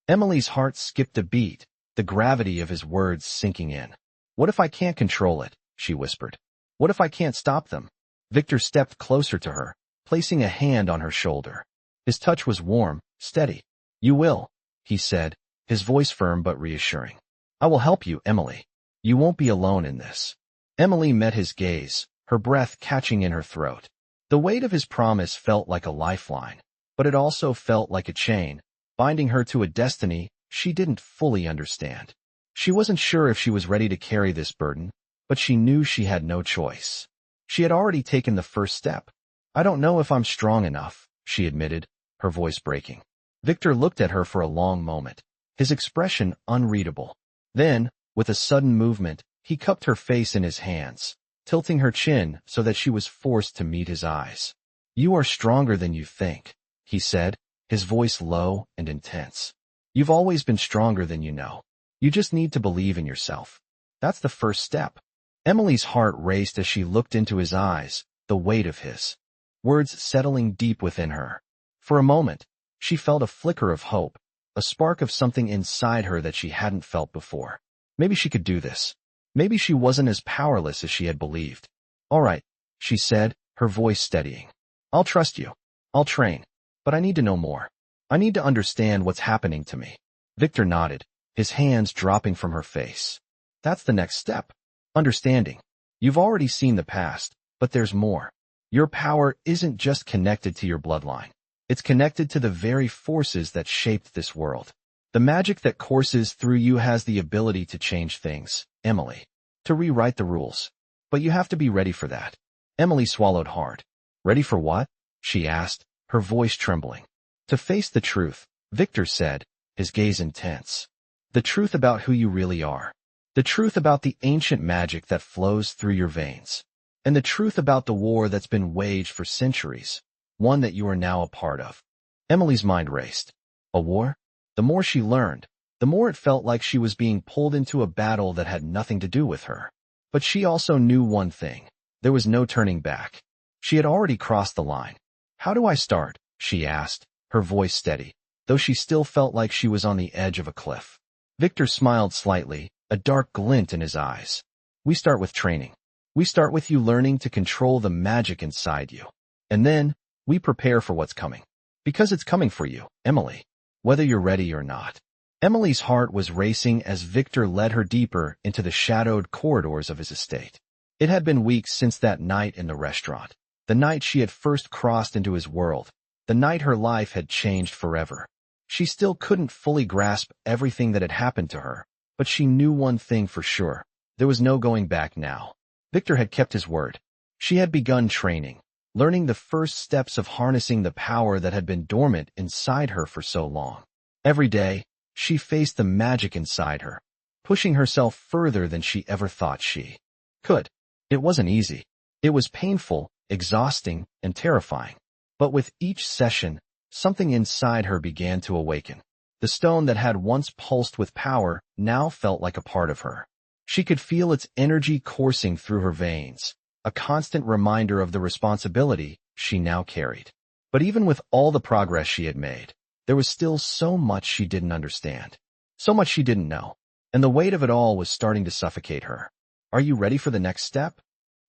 Speaker 1: Emily's heart skipped a beat, the gravity of his words sinking in. "What if I can't control it?" she whispered. "What if I can't stop them?" Victor stepped closer to her, placing a hand on her shoulder. His touch was warm, steady. "You will," he said, his voice firm but reassuring. "I will help you, Emily. You won't be alone in this." Emily met his gaze, her breath catching in her throat. The weight of his promise felt like a lifeline, but it also felt like a chain, binding her to a destiny she didn't fully understand. She wasn't sure if she was ready to carry this burden, but she knew she had no choice. She had already taken the first step. "I don't know if I'm strong enough," she admitted, her voice breaking. Victor looked at her for a long moment, his expression unreadable. Then, with a sudden movement, he cupped her face in his hands, tilting her chin so that she was forced to meet his eyes. "You are stronger than you think," he said, his voice low and intense. "You've always been stronger than you know. You just need to believe in yourself. That's the first step." Emily's heart raced as she looked into his eyes, the weight of his words settling deep within her. For a moment, she felt a flicker of hope, a spark of something inside her that she hadn't felt before. Maybe she could do this. Maybe she wasn't as powerless as she had believed. "All right," she said, her voice steadying. "I'll trust you. I'll train. But I need to know more. I need to understand what's happening to me." Victor nodded, his hands dropping from her face. "That's the next step. Understanding. You've already seen the past, but there's more. Your power isn't just connected to your bloodline. It's connected to the very forces that shaped this world. The magic that courses through you has the ability to change things, Emily. To rewrite the rules. But you have to be ready for that." Emily swallowed hard. "Ready for what?" she asked, her voice trembling. "To face the truth," Victor said, his gaze intense. "The truth about who you really are. The truth about the ancient magic that flows through your veins. And the truth about the war that's been waged for centuries, one that you are now a part of." Emily's mind raced. A war? The more she learned, the more it felt like she was being pulled into a battle that had nothing to do with her. But she also knew one thing. There was no turning back. She had already crossed the line. "How do I start?" she asked, her voice steady, though she still felt like she was on the edge of a cliff. Victor smiled slightly, a dark glint in his eyes. "We start with training. We start with you learning to control the magic inside you. And then, we prepare for what's coming. Because it's coming for you, Emily. Whether you're ready or not." Emily's heart was racing as Victor led her deeper into the shadowed corridors of his estate. It had been weeks since that night in the restaurant. The night she had first crossed into his world. The night her life had changed forever. She still couldn't fully grasp everything that had happened to her, but she knew one thing for sure. There was no going back now. Victor had kept his word. She had begun training, learning the first steps of harnessing the power that had been dormant inside her for so long. Every day, she faced the magic inside her, pushing herself further than she ever thought she could. It wasn't easy. It was painful, exhausting, and terrifying. But with each session, something inside her began to awaken. The stone that had once pulsed with power now felt like a part of her. She could feel its energy coursing through her veins, a constant reminder of the responsibility she now carried. But even with all the progress she had made, there was still so much she didn't understand, so much she didn't know, and the weight of it all was starting to suffocate her. "Are you ready for the next step?"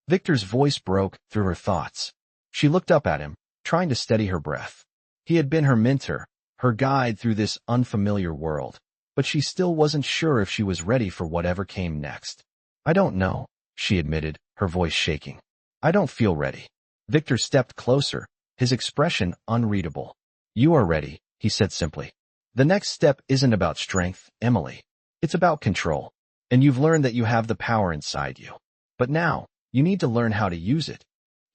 Speaker 1: Victor's voice broke through her thoughts. She looked up at him, trying to steady her breath. He had been her mentor, her guide through this unfamiliar world, but she still wasn't sure if she was ready for whatever came next. "I don't know," she admitted, her voice shaking. "I don't feel ready." Victor stepped closer, his expression unreadable. "You are ready," he said simply. "The next step isn't about strength, Emily. It's about control. And you've learned that you have the power inside you. But now, you need to learn how to use it."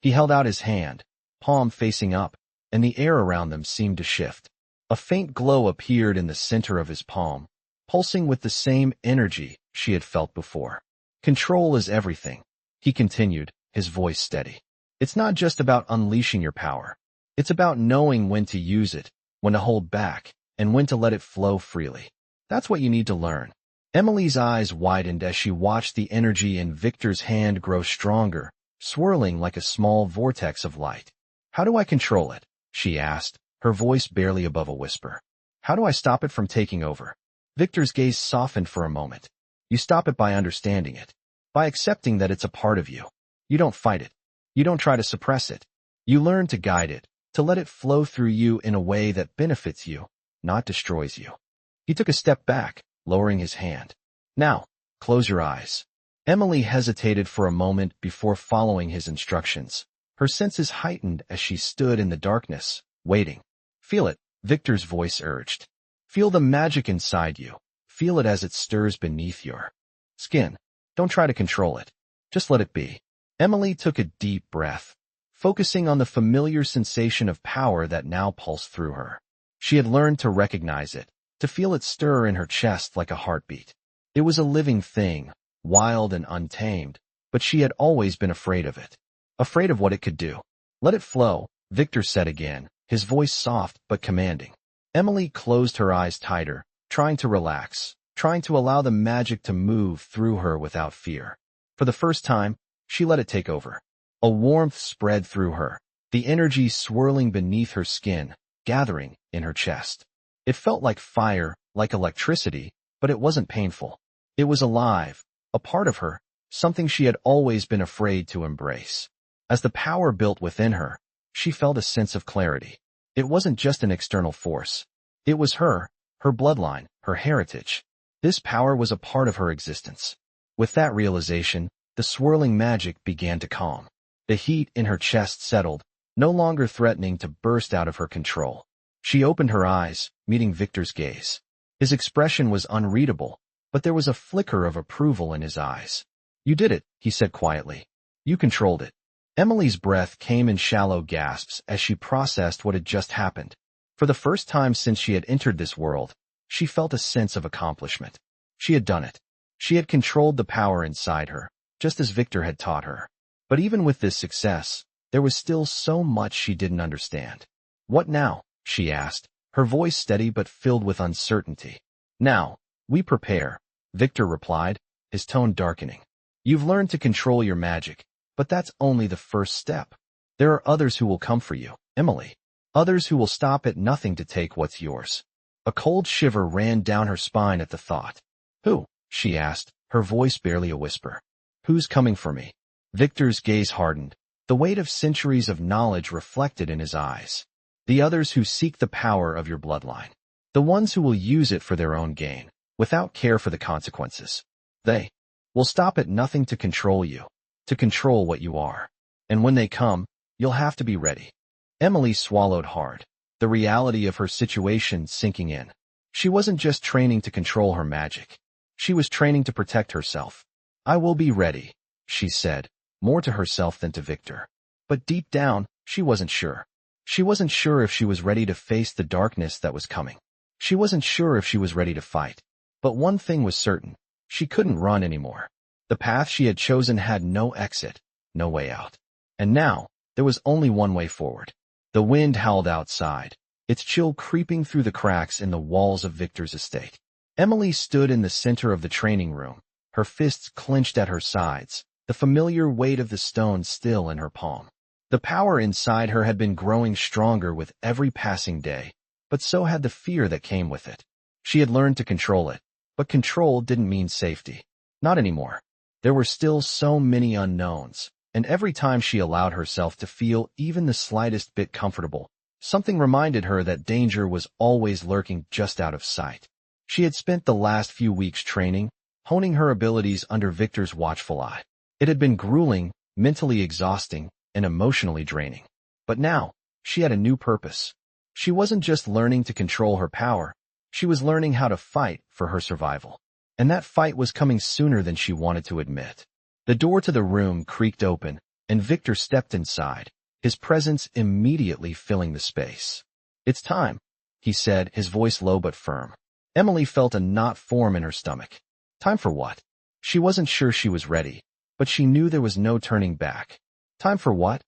Speaker 1: He held out his hand, palm facing up, and the air around them seemed to shift. A faint glow appeared in the center of his palm, pulsing with the same energy she had felt before. "Control is everything," he continued, his voice steady. "It's not just about unleashing your power. It's about knowing when to use it, when to hold back, and when to let it flow freely. That's what you need to learn." Emily's eyes widened as she watched the energy in Victor's hand grow stronger, swirling like a small vortex of light. "How do I control it?" she asked, her voice barely above a whisper. "How do I stop it from taking over?" Victor's gaze softened for a moment. "You stop it by understanding it, by accepting that it's a part of you. You don't fight it. You don't try to suppress it. You learn to guide it, to let it flow through you in a way that benefits you, not destroys you." He took a step back, lowering his hand. "Now, close your eyes." Emily hesitated for a moment before following his instructions. Her senses heightened as she stood in the darkness, waiting. "Feel it," Victor's voice urged. "Feel the magic inside you. Feel it as it stirs beneath your skin. Don't try to control it. Just let it be." Emily took a deep breath, focusing on the familiar sensation of power that now pulsed through her. She had learned to recognize it, to feel it stir in her chest like a heartbeat. It was a living thing, wild and untamed, but she had always been afraid of it. Afraid of what it could do. "Let it flow," Victor said again, his voice soft but commanding. Emily closed her eyes tighter, trying to relax, trying to allow the magic to move through her without fear. For the first time, she let it take over. A warmth spread through her, the energy swirling beneath her skin, gathering in her chest. It felt like fire, like electricity, but it wasn't painful. It was alive, a part of her, something she had always been afraid to embrace. As the power built within her, she felt a sense of clarity. It wasn't just an external force. It was her bloodline, her heritage. This power was a part of her existence. With that realization, the swirling magic began to calm. The heat in her chest settled, no longer threatening to burst out of her control. She opened her eyes, meeting Victor's gaze. His expression was unreadable, but there was a flicker of approval in his eyes. "You did it," he said quietly. "You controlled it." Emily's breath came in shallow gasps as she processed what had just happened. For the first time since she had entered this world, she felt a sense of accomplishment. She had done it. She had controlled the power inside her, just as Victor had taught her. But even with this success, there was still so much she didn't understand. "What now?" she asked, her voice steady but filled with uncertainty. "Now, we prepare," Victor replied, his tone darkening. "You've learned to control your magic, but that's only the first step. There are others who will come for you, Emily. Others who will stop at nothing to take what's yours." A cold shiver ran down her spine at the thought. "Who?" she asked, her voice barely a whisper. "Who's coming for me?" Victor's gaze hardened, the weight of centuries of knowledge reflected in his eyes. "The others who seek the power of your bloodline. The ones who will use it for their own gain, without care for the consequences. They will stop at nothing to control you, to control what you are. And when they come, You'll have to be ready. Emily swallowed hard, the reality of her situation sinking in. She wasn't just training to control her magic. She was training to protect herself. I will be ready, she said, more to herself than to Victor. But deep down, she wasn't sure. She wasn't sure if she was ready to face the darkness that was coming. She wasn't sure if she was ready to fight. But one thing was certain. She couldn't run anymore. The path she had chosen had no exit, no way out. And now, there was only one way forward. The wind howled outside, its chill creeping through the cracks in the walls of Victor's estate. Emily stood in the center of the training room, her fists clenched at her sides, the familiar weight of the stone still in her palm. The power inside her had been growing stronger with every passing day, but so had the fear that came with it. She had learned to control it, but control didn't mean safety. Not anymore. There were still so many unknowns, and every time she allowed herself to feel even the slightest bit comfortable, something reminded her that danger was always lurking just out of sight. She had spent the last few weeks training, honing her abilities under Victor's watchful eye. It had been grueling, mentally exhausting, and emotionally draining. But now, she had a new purpose. She wasn't just learning to control her power, she was learning how to fight for her survival. And that fight was coming sooner than she wanted to admit. The door to the room creaked open, and Victor stepped inside, his presence immediately filling the space. It's time, he said, his voice low but firm. Emily felt a knot form in her stomach. Time for what? She wasn't sure she was ready, but she knew there was no turning back. Time for what?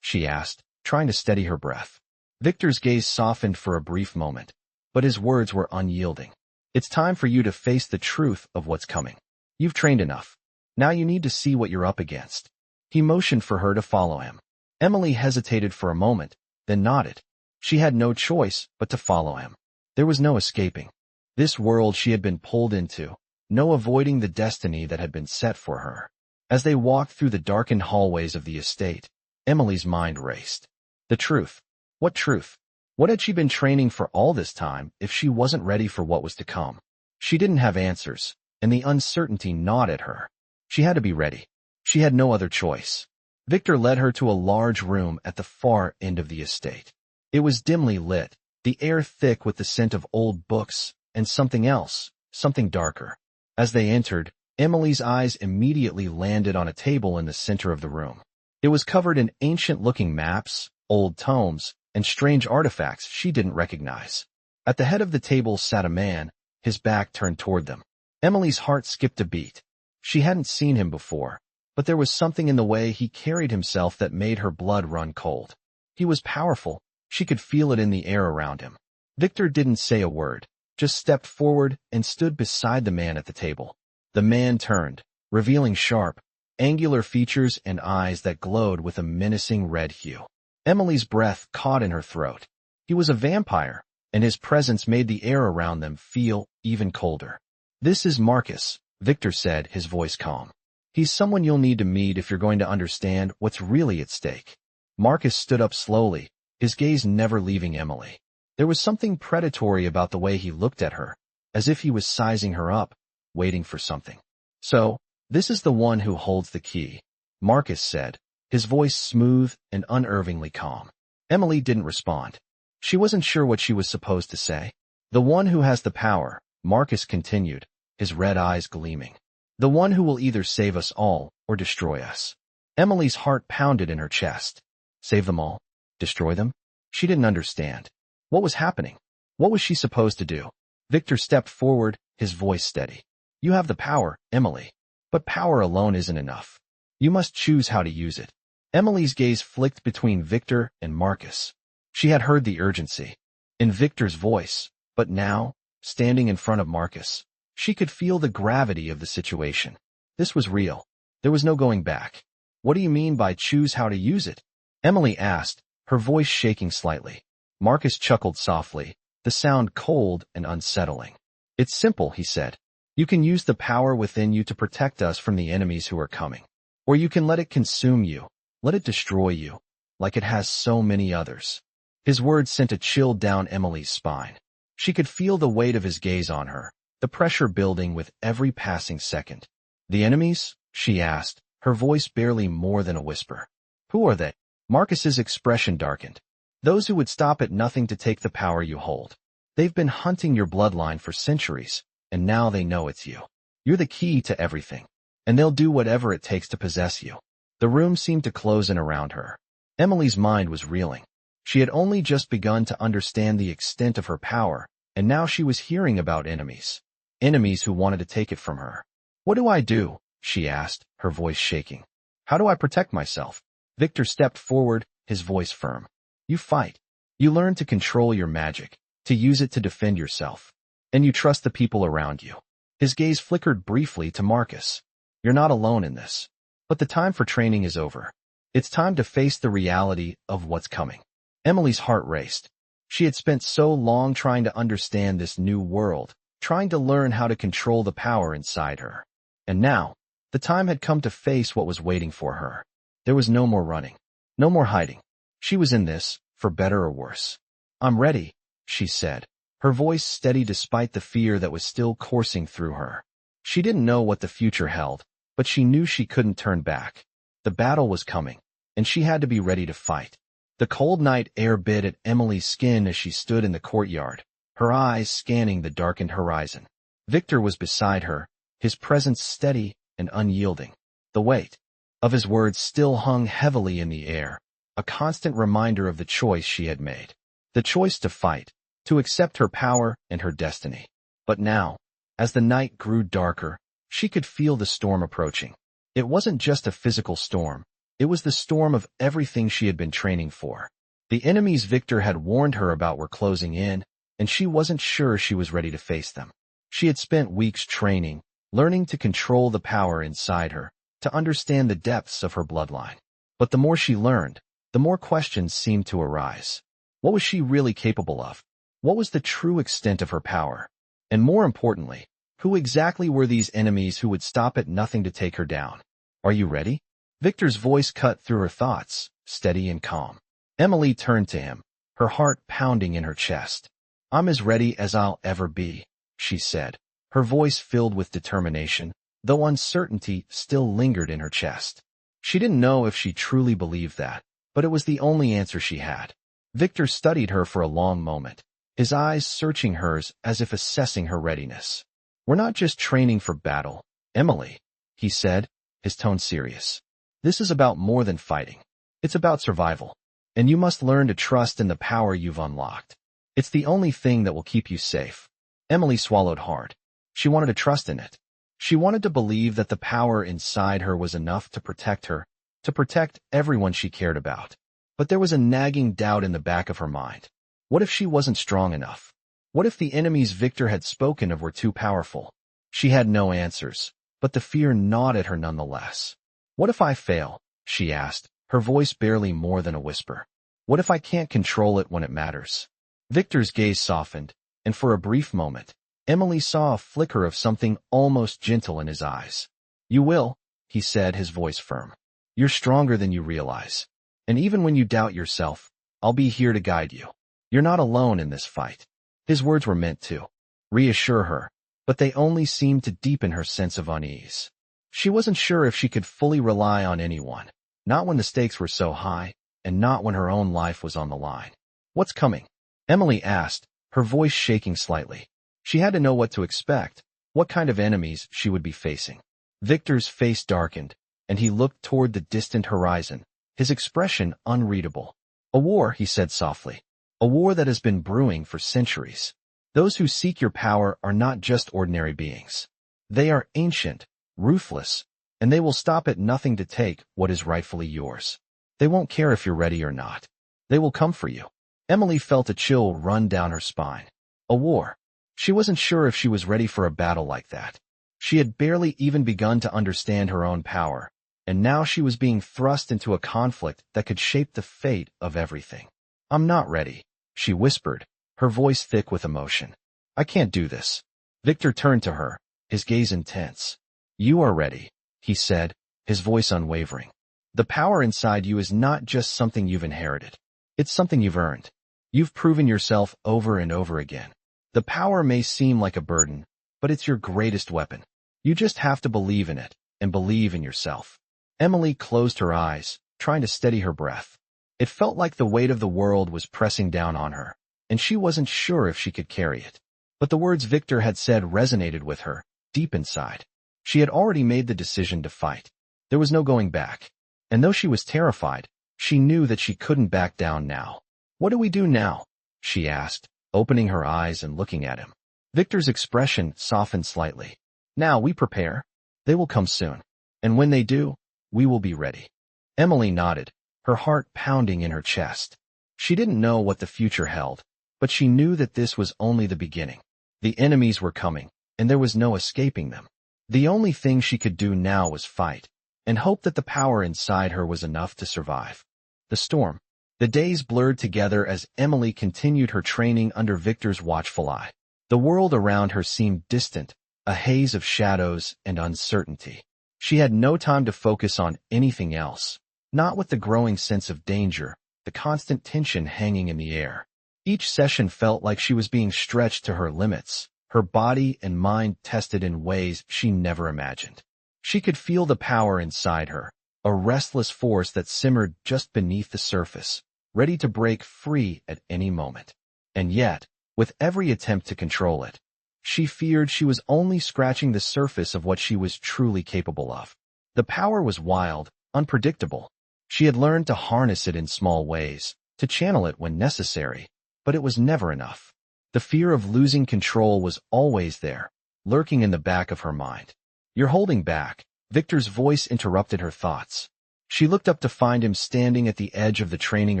Speaker 1: She asked, trying to steady her breath. Victor's gaze softened for a brief moment, but his words were unyielding. It's time for you to face the truth of what's coming. You've trained enough. Now you need to see what you're up against. He motioned for her to follow him. Emily hesitated for a moment, then nodded. She had no choice but to follow him. There was no escaping. This world she had been pulled into, no avoiding the destiny that had been set for her. As they walked through the darkened hallways of the estate, Emily's mind raced. The truth. What truth? What had she been training for all this time if she wasn't ready for what was to come? She didn't have answers, and the uncertainty gnawed at her. She had to be ready. She had no other choice. Victor led her to a large room at the far end of the estate. It was dimly lit, the air thick with the scent of old books, and something else, something darker. As they entered, Emily's eyes immediately landed on a table in the center of the room. It was covered in ancient-looking maps, old tomes, and strange artifacts she didn't recognize. At the head of the table sat a man, his back turned toward them. Emily's heart skipped a beat. She hadn't seen him before, but there was something in the way he carried himself that made her blood run cold. He was powerful. She could feel it in the air around him. Victor didn't say a word, just stepped forward and stood beside the man at the table. The man turned, revealing sharp, angular features and eyes that glowed with a menacing red hue. Emily's breath caught in her throat. He was a vampire, and his presence made the air around them feel even colder. This is Marcus, Victor said, his voice calm. He's someone you'll need to meet if you're going to understand what's really at stake. Marcus stood up slowly, his gaze never leaving Emily. There was something predatory about the way he looked at her, as if he was sizing her up, waiting for something. So, this is the one who holds the key, Marcus said, his voice smooth and unnervingly calm. Emily didn't respond. She wasn't sure what she was supposed to say. The one who has the power, Marcus continued, his red eyes gleaming. The one who will either save us all or destroy us. Emily's heart pounded in her chest. Save them all? Destroy them? She didn't understand. What was happening? What was she supposed to do? Victor stepped forward, his voice steady. You have the power, Emily. But power alone isn't enough. You must choose how to use it. Emily's gaze flicked between Victor and Marcus. She had heard the urgency in Victor's voice, but now, standing in front of Marcus, she could feel the gravity of the situation. This was real. There was no going back. What do you mean by choose how to use it? Emily asked, her voice shaking slightly. Marcus chuckled softly, the sound cold and unsettling. It's simple, he said. You can use the power within you to protect us from the enemies who are coming. Or you can let it consume you, let it destroy you, like it has so many others. His words sent a chill down Emily's spine. She could feel the weight of his gaze on her, the pressure building with every passing second. The enemies? She asked, her voice barely more than a whisper. Who are they? Marcus's expression darkened. Those who would stop at nothing to take the power you hold. They've been hunting your bloodline for centuries, and now they know it's you. You're the key to everything, and they'll do whatever it takes to possess you. The room seemed to close in around her. Emily's mind was reeling. She had only just begun to understand the extent of her power, and now she was hearing about enemies. Enemies who wanted to take it from her. What do I do? She asked, her voice shaking. How do I protect myself? Victor stepped forward, his voice firm. You fight. You learn to control your magic, to use it to defend yourself. And you trust the people around you. His gaze flickered briefly to Marcus. You're not alone in this. But the time for training is over. It's time to face the reality of what's coming. Emily's heart raced. She had spent so long trying to understand this new world, trying to learn how to control the power inside her. And now, the time had come to face what was waiting for her. There was no more running. No more hiding. She was in this, for better or worse. I'm ready, she said, her voice steady despite the fear that was still coursing through her. She didn't know what the future held, but she knew she couldn't turn back. The battle was coming, and she had to be ready to fight. The cold night air bit at Emily's skin as she stood in the courtyard, her eyes scanning the darkened horizon. Victor was beside her, his presence steady and unyielding. The weight of his words still hung heavily in the air, a constant reminder of the choice she had made. The choice to fight, to accept her power and her destiny. But now, as the night grew darker, she could feel the storm approaching. It wasn't just a physical storm. It was the storm of everything she had been training for. The enemies Victor had warned her about were closing in, and she wasn't sure she was ready to face them. She had spent weeks training, learning to control the power inside her, to understand the depths of her bloodline. But the more she learned, the more questions seemed to arise. What was she really capable of? What was the true extent of her power? And more importantly, who exactly were these enemies who would stop at nothing to take her down? Are you ready? Victor's voice cut through her thoughts, steady and calm. Emily turned to him, her heart pounding in her chest. I'm as ready as I'll ever be, she said, her voice filled with determination, though uncertainty still lingered in her chest. She didn't know if she truly believed that, but it was the only answer she had. Victor studied her for a long moment, his eyes searching hers as if assessing her readiness. We're not just training for battle, Emily, he said, his tone serious. This is about more than fighting. It's about survival. And you must learn to trust in the power you've unlocked. It's the only thing that will keep you safe. Emily swallowed hard. She wanted to trust in it. She wanted to believe that the power inside her was enough to protect her, to protect everyone she cared about. But there was a nagging doubt in the back of her mind. What if she wasn't strong enough? What if the enemies Victor had spoken of were too powerful? She had no answers, but the fear gnawed at her nonetheless. What if I fail? She asked, her voice barely more than a whisper. What if I can't control it when it matters? Victor's gaze softened, and for a brief moment, Emily saw a flicker of something almost gentle in his eyes. You will, he said, his voice firm. You're stronger than you realize. And even when you doubt yourself, I'll be here to guide you. You're not alone in this fight. His words were meant to reassure her, but they only seemed to deepen her sense of unease. She wasn't sure if she could fully rely on anyone, not when the stakes were so high, and not when her own life was on the line. What's coming? Emily asked, her voice shaking slightly. She had to know what to expect, what kind of enemies she would be facing. Victor's face darkened, and he looked toward the distant horizon, his expression unreadable. A war, he said softly. A war that has been brewing for centuries. Those who seek your power are not just ordinary beings. They are ancient, ruthless, and they will stop at nothing to take what is rightfully yours. They won't care if you're ready or not. They will come for you. Emily felt a chill run down her spine. A war. She wasn't sure if she was ready for a battle like that. She had barely even begun to understand her own power, and now she was being thrust into a conflict that could shape the fate of everything. I'm not ready, she whispered, her voice thick with emotion. I can't do this. Victor turned to her, his gaze intense. You are ready, he said, his voice unwavering. The power inside you is not just something you've inherited. It's something you've earned. You've proven yourself over and over again. The power may seem like a burden, but it's your greatest weapon. You just have to believe in it, and believe in yourself. Emily closed her eyes, trying to steady her breath. It felt like the weight of the world was pressing down on her, and she wasn't sure if she could carry it. But the words Victor had said resonated with her, deep inside. She had already made the decision to fight. There was no going back. And though she was terrified, she knew that she couldn't back down now. "What do we do now?" she asked, opening her eyes and looking at him. Victor's expression softened slightly. "Now we prepare. They will come soon. And when they do, we will be ready." Emily nodded, her heart pounding in her chest. She didn't know what the future held, but she knew that this was only the beginning. The enemies were coming, and there was no escaping them. The only thing she could do now was fight, and hope that the power inside her was enough to survive. The storm. The days blurred together as Emily continued her training under Victor's watchful eye. The world around her seemed distant, a haze of shadows and uncertainty. She had no time to focus on anything else, not with the growing sense of danger, the constant tension hanging in the air. Each session felt like she was being stretched to her limits, her body and mind tested in ways she never imagined. She could feel the power inside her, a restless force that simmered just beneath the surface, ready to break free at any moment. And yet, with every attempt to control it, she feared she was only scratching the surface of what she was truly capable of. The power was wild, unpredictable. She had learned to harness it in small ways, to channel it when necessary, but it was never enough. The fear of losing control was always there, lurking in the back of her mind. "You're holding back," Victor's voice interrupted her thoughts. She looked up to find him standing at the edge of the training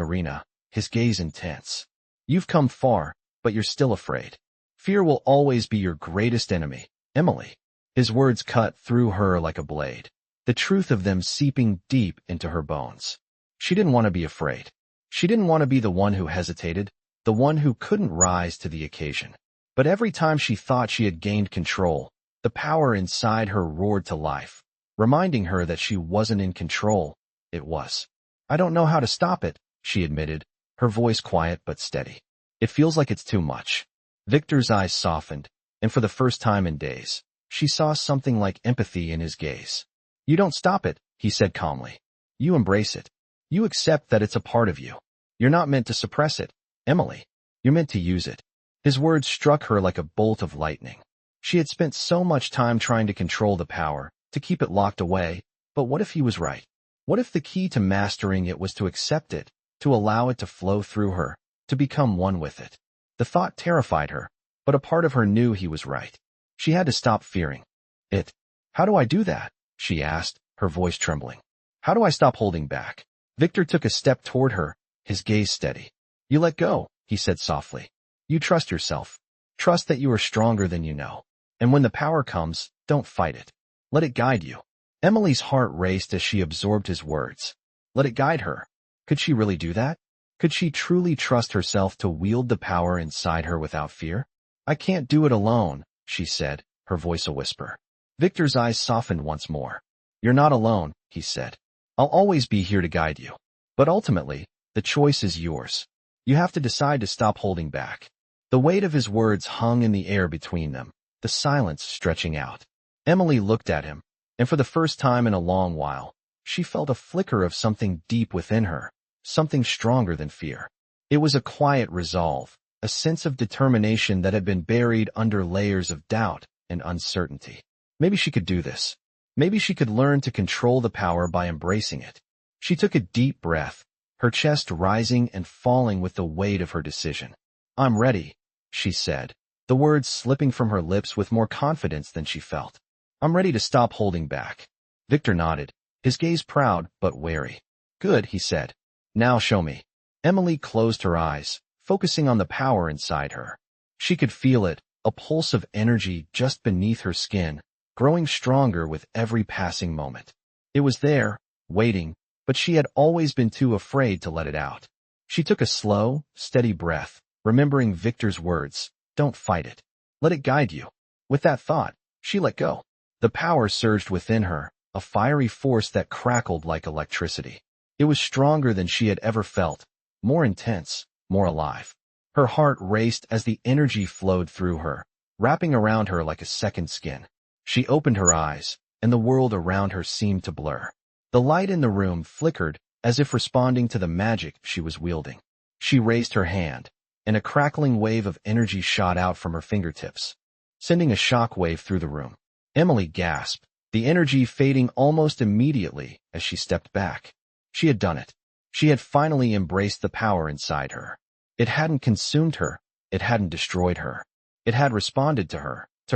Speaker 1: arena, his gaze intense. "You've come far, but you're still afraid. Fear will always be your greatest enemy, Emily." His words cut through her like a blade, the truth of them seeping deep into her bones. She didn't want to be afraid. She didn't want to be the one who hesitated, the one who couldn't rise to the occasion. But every time she thought she had gained control, the power inside her roared to life, reminding her that she wasn't in control, it was. "I don't know how to stop it," she admitted, her voice quiet but steady. "It feels like it's too much." Victor's eyes softened, and for the first time in days, she saw something like empathy in his gaze. "You don't stop it," he said calmly. "You embrace it. You accept that it's a part of you. You're not meant to suppress it, Emily. You're meant to use it." His words struck her like a bolt of lightning. She had spent so much time trying to control the power, to keep it locked away, but what if he was right? What if the key to mastering it was to accept it, to allow it to flow through her, to become one with it? The thought terrified her, but a part of her knew he was right. She had to stop fearing it. "How do I do that?" she asked, her voice trembling. "How do I stop holding back?" Victor took a step toward her, his gaze steady. "You let go," he said softly. "You trust yourself. Trust that you are stronger than you know. And when the power comes, don't fight it. Let it guide you." Emily's heart raced as she absorbed his words. Let it guide her. Could she really do that? Could she truly trust herself to wield the power inside her without fear? "I can't do it alone," she said, her voice a whisper. Victor's eyes softened once more. "You're not alone," he said. "I'll always be here to guide you. But ultimately, the choice is yours. You have to decide to stop holding back." The weight of his words hung in the air between them, the silence stretching out. Emily looked at him, and for the first time in a long while, she felt a flicker of something deep within her, something stronger than fear. It was a quiet resolve, a sense of determination that had been buried under layers of doubt and uncertainty. Maybe she could do this. Maybe she could learn to control the power by embracing it. She took a deep breath, her chest rising and falling with the weight of her decision. "I'm ready," she said, the words slipping from her lips with more confidence than she felt. "I'm ready to stop holding back." Victor nodded, his gaze proud but wary. "Good," he said. "Now show me." Emily closed her eyes, focusing on the power inside her. She could feel it, a pulse of energy just beneath her skin, growing stronger with every passing moment. It was there, waiting, but she had always been too afraid to let it out. She took a slow, steady breath, remembering Victor's words, "Don't fight it. Let it guide you." With that thought, she let go. The power surged within her, a fiery force that crackled like electricity. It was stronger than she had ever felt, more intense, more alive. Her heart raced as the energy flowed through her, wrapping around her like a second skin. She opened her eyes, and the world around her seemed to blur. The light in the room flickered, as if responding to the magic she was wielding. She raised her hand, and a crackling wave of energy shot out from her fingertips, sending a shock wave through the room. Emily gasped, the energy fading almost immediately as she stepped back. She had done it. She had finally embraced the power inside her. It hadn't consumed her. It hadn't destroyed her. It had responded to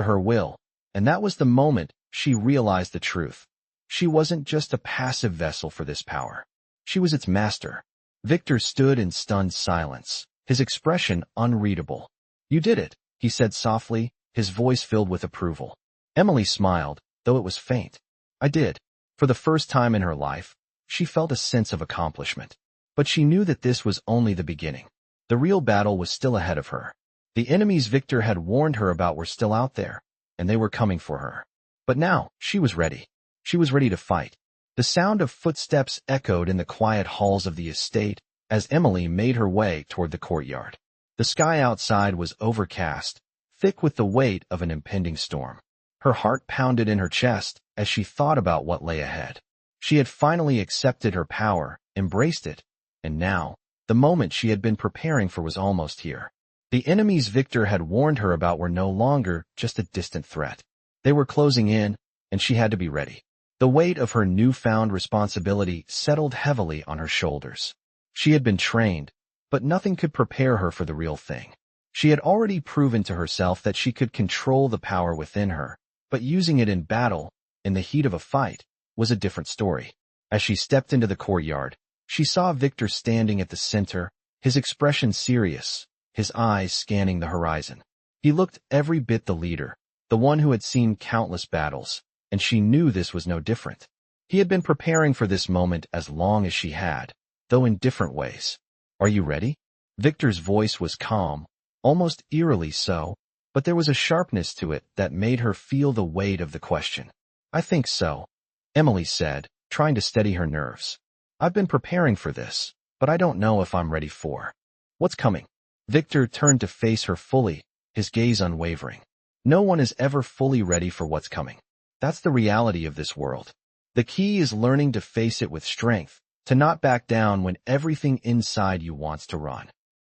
Speaker 1: her will, and that was the moment she realized the truth. She wasn't just a passive vessel for this power. She was its master. Victor stood in stunned silence, his expression unreadable. "You did it," he said softly, his voice filled with approval. Emily smiled, though it was faint. "I did." For the first time in her life, she felt a sense of accomplishment. But she knew that this was only the beginning. The real battle was still ahead of her. The enemies Victor had warned her about were still out there, and they were coming for her. But now, she was ready. She was ready to fight. The sound of footsteps echoed in the quiet halls of the estate as Emily made her way toward the courtyard. The sky outside was overcast, thick with the weight of an impending storm. Her heart pounded in her chest as she thought about what lay ahead. She had finally accepted her power, embraced it, and now, the moment she had been preparing for was almost here. The enemies Victor had warned her about were no longer just a distant threat. They were closing in, and she had to be ready. The weight of her newfound responsibility settled heavily on her shoulders. She had been trained, but nothing could prepare her for the real thing. She had already proven to herself that she could control the power within her, but using it in battle, in the heat of a fight, was a different story. As she stepped into the courtyard, she saw Victor standing at the center, his expression serious, his eyes scanning the horizon. He looked every bit the leader, the one who had seen countless battles, and she knew this was no different. He had been preparing for this moment as long as she had, though in different ways. "Are you ready?" Victor's voice was calm, almost eerily so, but there was a sharpness to it that made her feel the weight of the question. "I think so," Emily said, trying to steady her nerves. "I've been preparing for this, but I don't know if I'm ready for what's coming." Victor turned to face her fully, his gaze unwavering. No one is ever fully ready for what's coming. That's the reality of this world. The key is learning to face it with strength, to not back down when everything inside you wants to run.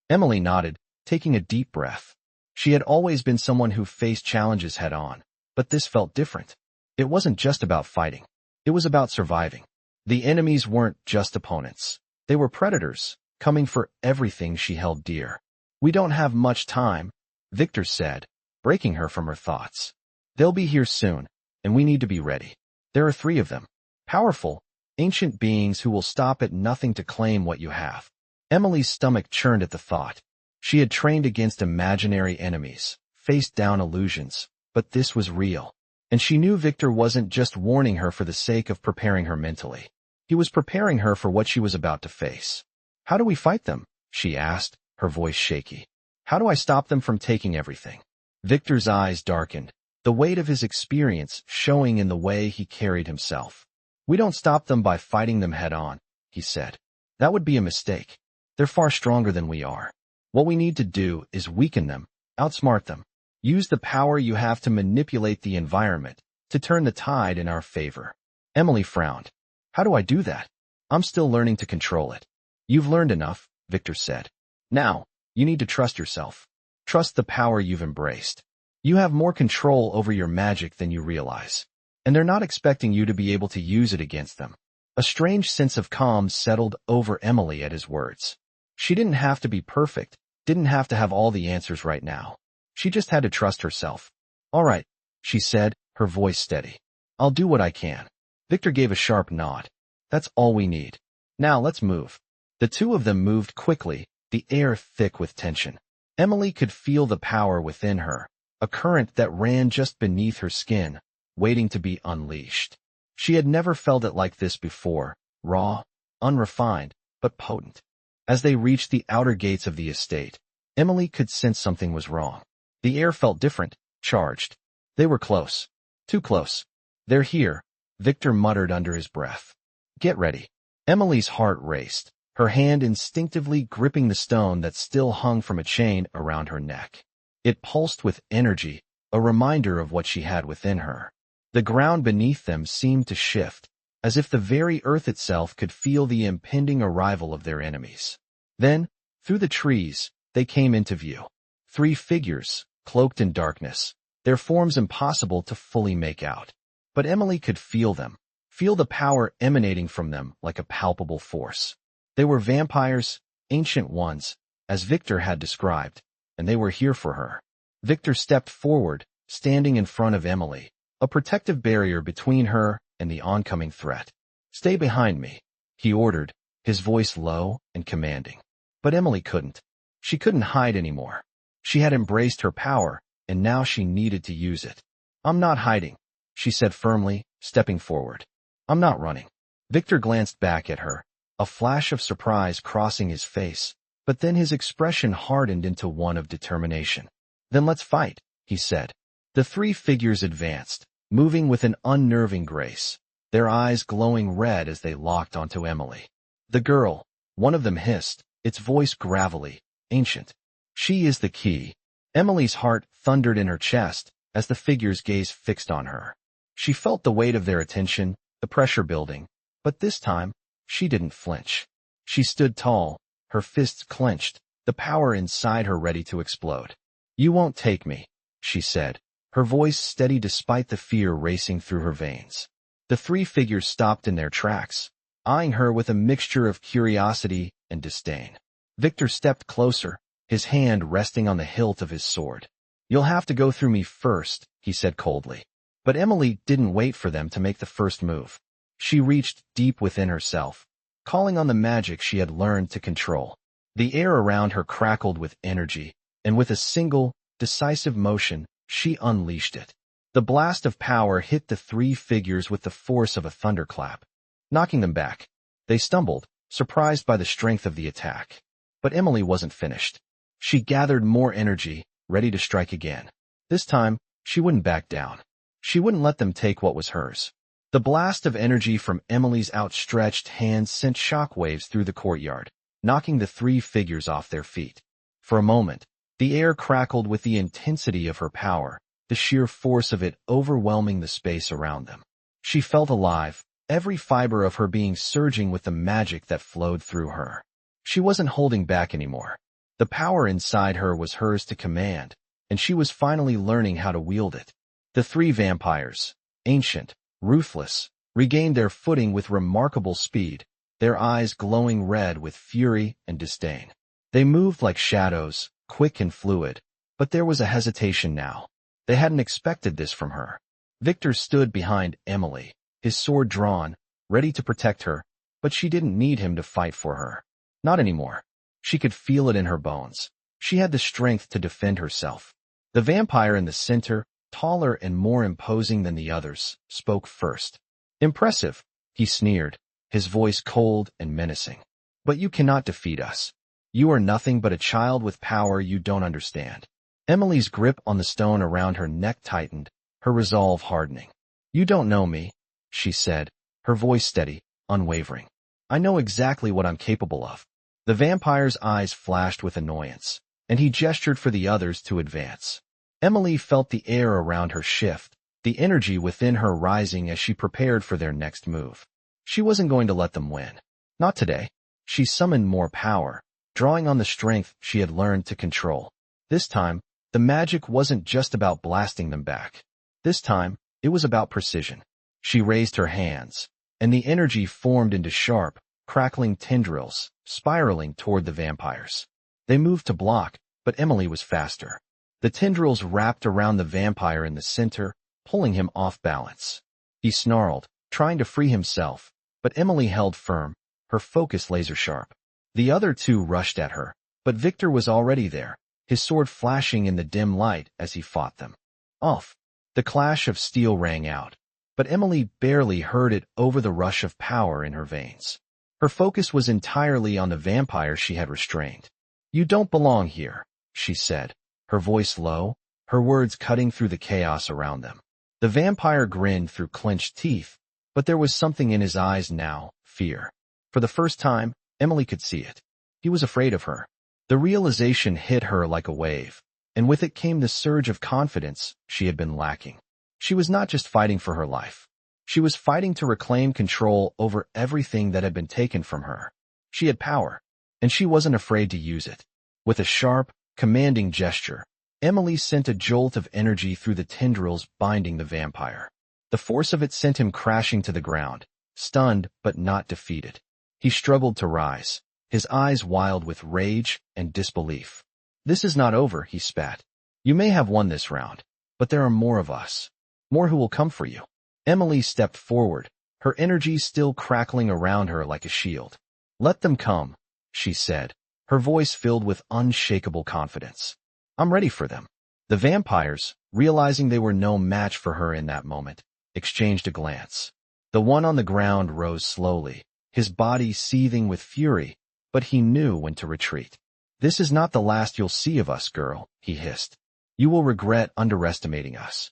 Speaker 1: Emily nodded, taking a deep breath. She had always been someone who faced challenges head-on, but this felt different. It wasn't just about fighting. It was about surviving. The enemies weren't just opponents. They were predators, coming for everything she held dear. "We don't have much time," Victor said, breaking her from her thoughts. "They'll be here soon, and we need to be ready. There are 3 of them. Powerful, ancient beings who will stop at nothing to claim what you have." Emily's stomach churned at the thought. She had trained against imaginary enemies, faced down illusions, but this was real. And she knew Victor wasn't just warning her for the sake of preparing her mentally. He was preparing her for what she was about to face. "How do we fight them?" she asked, her voice shaky. "How do I stop them from taking everything?" Victor's eyes darkened, the weight of his experience showing in the way he carried himself. "We don't stop them by fighting them head-on," he said. "That would be a mistake. They're far stronger than we are. What we need to do is weaken them, outsmart them. Use the power you have to manipulate the environment, to turn the tide in our favor." Emily frowned. "How do I do that? I'm still learning to control it." "You've learned enough," Victor said. "Now, you need to trust yourself. Trust the power you've embraced. You have more control over your magic than you realize. And they're not expecting you to be able to use it against them." A strange sense of calm settled over Emily at his words. She didn't have to be perfect, didn't have to have all the answers right now. She just had to trust herself. "All right," she said, her voice steady. "I'll do what I can." Victor gave a sharp nod. "That's all we need. Now let's move." The 2 of them moved quickly, the air thick with tension. Emily could feel the power within her, a current that ran just beneath her skin, waiting to be unleashed. She had never felt it like this before, raw, unrefined, but potent. As they reached the outer gates of the estate, Emily could sense something was wrong. The air felt different, charged. They were close. Too close. "They're here," Victor muttered under his breath. "Get ready." Emily's heart raced, her hand instinctively gripping the stone that still hung from a chain around her neck. It pulsed with energy, a reminder of what she had within her. The ground beneath them seemed to shift, as if the very earth itself could feel the impending arrival of their enemies. Then, through the trees, they came into view. 3 figures, cloaked in darkness, their forms impossible to fully make out. But Emily could feel them, feel the power emanating from them like a palpable force. They were vampires, ancient ones, as Victor had described, and they were here for her. Victor stepped forward, standing in front of Emily, a protective barrier between her and the oncoming threat. "Stay behind me," he ordered, his voice low and commanding. But Emily couldn't. She couldn't hide anymore. She had embraced her power, and now she needed to use it. "I'm not hiding," she said firmly, stepping forward. "I'm not running." Victor glanced back at her, a flash of surprise crossing his face, but then his expression hardened into one of determination. "Then let's fight," he said. The 3 figures advanced, moving with an unnerving grace, their eyes glowing red as they locked onto Emily. "The girl," one of them hissed, its voice gravelly, "ancient. She is the key." Emily's heart thundered in her chest as the figures' gaze fixed on her. She felt the weight of their attention, the pressure building, but this time, she didn't flinch. She stood tall, her fists clenched, the power inside her ready to explode. "You won't take me," she said, her voice steady despite the fear racing through her veins. The 3 figures stopped in their tracks, eyeing her with a mixture of curiosity and disdain. Victor stepped closer, his hand resting on the hilt of his sword. "You'll have to go through me first," he said coldly. But Emily didn't wait for them to make the first move. She reached deep within herself, calling on the magic she had learned to control. The air around her crackled with energy, and with a single, decisive motion, she unleashed it. The blast of power hit the 3 figures with the force of a thunderclap, knocking them back. They stumbled, surprised by the strength of the attack. But Emily wasn't finished. She gathered more energy, ready to strike again. This time, she wouldn't back down. She wouldn't let them take what was hers. The blast of energy from Emily's outstretched hand sent shockwaves through the courtyard, knocking the 3 figures off their feet. For a moment, the air crackled with the intensity of her power, the sheer force of it overwhelming the space around them. She felt alive, every fiber of her being surging with the magic that flowed through her. She wasn't holding back anymore. The power inside her was hers to command, and she was finally learning how to wield it. The 3 vampires, ancient, ruthless, regained their footing with remarkable speed, their eyes glowing red with fury and disdain. They moved like shadows, quick and fluid, but there was a hesitation now. They hadn't expected this from her. Victor stood behind Emily, his sword drawn, ready to protect her, but she didn't need him to fight for her. Not anymore. She could feel it in her bones. She had the strength to defend herself. The vampire in the center, taller and more imposing than the others, spoke first. "Impressive," he sneered, his voice cold and menacing. "But you cannot defeat us. You are nothing but a child with power you don't understand." Emily's grip on the stone around her neck tightened, her resolve hardening. "You don't know me," she said, her voice steady, unwavering. "I know exactly what I'm capable of." The vampire's eyes flashed with annoyance, and he gestured for the others to advance. Emily felt the air around her shift, the energy within her rising as she prepared for their next move. She wasn't going to let them win. Not today. She summoned more power, drawing on the strength she had learned to control. This time, the magic wasn't just about blasting them back. This time, it was about precision. She raised her hands, and the energy formed into sharp, crackling tendrils, spiraling toward the vampires. They moved to block, but Emily was faster. The tendrils wrapped around the vampire in the center, pulling him off balance. He snarled, trying to free himself, but Emily held firm, her focus laser-sharp. The other 2 rushed at her, but Victor was already there, his sword flashing in the dim light as he fought them. Off! The clash of steel rang out, but Emily barely heard it over the rush of power in her veins. Her focus was entirely on the vampire she had restrained. "You don't belong here," she said, her voice low, her words cutting through the chaos around them. The vampire grinned through clenched teeth, but there was something in his eyes now, fear. For the first time, Emily could see it. He was afraid of her. The realization hit her like a wave, and with it came the surge of confidence she had been lacking. She was not just fighting for her life. She was fighting to reclaim control over everything that had been taken from her. She had power, and she wasn't afraid to use it. With a sharp, commanding gesture, Emily sent a jolt of energy through the tendrils binding the vampire. The force of it sent him crashing to the ground, stunned but not defeated. He struggled to rise, his eyes wild with rage and disbelief. "This is not over," he spat. "You may have won this round, but there are more of us. More who will come for you." Emily stepped forward, her energy still crackling around her like a shield. "Let them come," she said, her voice filled with unshakable confidence. "I'm ready for them." The vampires, realizing they were no match for her in that moment, exchanged a glance. The one on the ground rose slowly, his body seething with fury, but he knew when to retreat. "This is not the last you'll see of us, girl," he hissed. "You will regret underestimating us."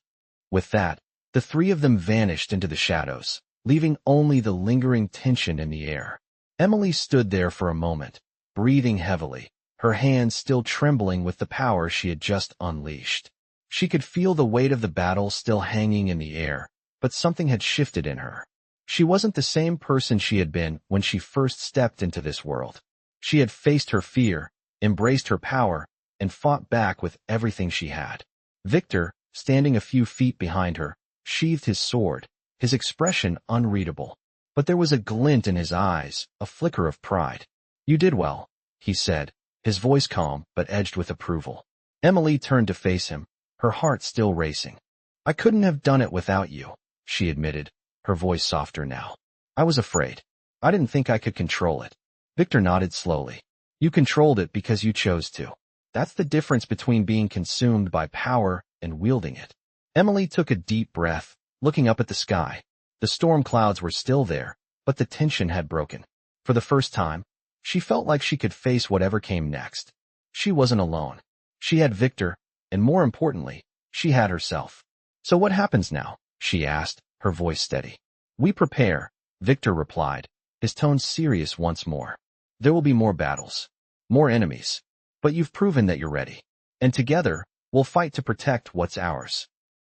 Speaker 1: With that, the three of them vanished into the shadows, leaving only the lingering tension in the air. Emily stood there for a moment, breathing heavily, her hands still trembling with the power she had just unleashed. She could feel the weight of the battle still hanging in the air, but something had shifted in her. She wasn't the same person she had been when she first stepped into this world. She had faced her fear, embraced her power, and fought back with everything she had. Victor, standing a few feet behind her, sheathed his sword, his expression unreadable. But there was a glint in his eyes, a flicker of pride. "You did well," he said, his voice calm but edged with approval. Emily turned to face him, her heart still racing. "I couldn't have done it without you," she admitted, her voice softer now. "I was afraid. I didn't think I could control it." Victor nodded slowly. "You controlled it because you chose to. That's the difference between being consumed by power and wielding it." Emily took a deep breath, looking up at the sky. The storm clouds were still there, but the tension had broken. For the first time, she felt like she could face whatever came next. She wasn't alone. She had Victor, and more importantly, she had herself. "So what happens now?" she asked, her voice steady. "We prepare," Victor replied, his tone serious once more. "There will be more battles, more enemies, but you've proven that you're ready. And together, we'll fight to protect what's ours."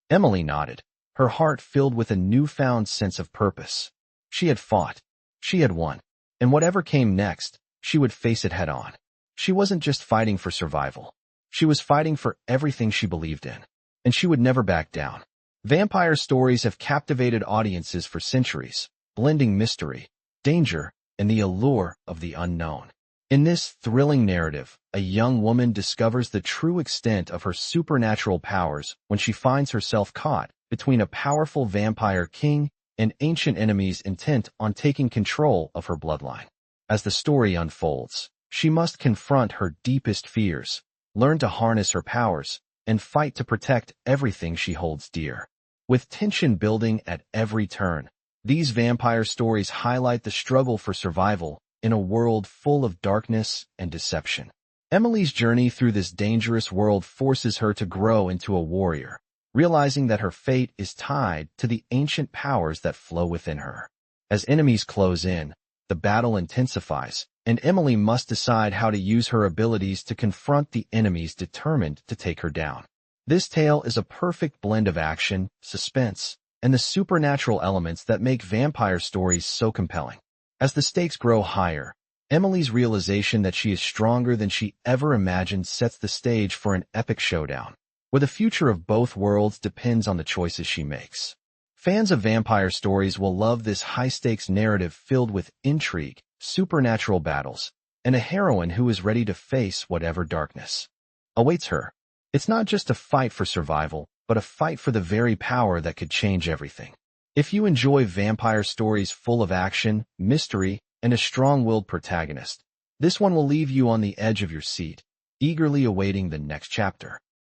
Speaker 1: Emily nodded, her heart filled with a newfound sense of purpose. She had fought. She had won. And whatever came next, she would face it head on. She wasn't just fighting for survival. She was fighting for everything she believed in. And she would never back down. Vampire stories have captivated audiences for centuries, blending mystery, danger, and the allure of the unknown. In this thrilling narrative, a young woman discovers the true extent of her supernatural powers when she finds herself caught between a powerful vampire king and ancient enemies intent on taking control of her bloodline. As the story unfolds, she must confront her deepest fears, learn to harness her powers, and fight to protect everything she holds dear. With tension building at every turn, these vampire stories highlight the struggle for survival in a world full of darkness and deception. Emily's journey through this dangerous world forces her to grow into a warrior, realizing that her fate is tied to the ancient powers that flow within her. As enemies close in, the battle intensifies, and Emily must decide how to use her abilities to confront the enemies determined to take her down. This tale is a perfect blend of action, suspense, and the supernatural elements that make vampire stories so compelling. As the stakes grow higher, Emily's realization that she is stronger than she ever imagined sets the stage for an epic showdown, where the future of both worlds depends on the choices she makes. Fans of vampire stories will love this high-stakes narrative filled with intrigue, supernatural battles, and a heroine who is ready to face whatever darkness awaits her. It's not just a fight for survival, but a fight for the very power that could change everything. If you enjoy vampire stories full of action, mystery, and a strong-willed protagonist, this one will leave you on the edge of your seat, eagerly awaiting the next chapter.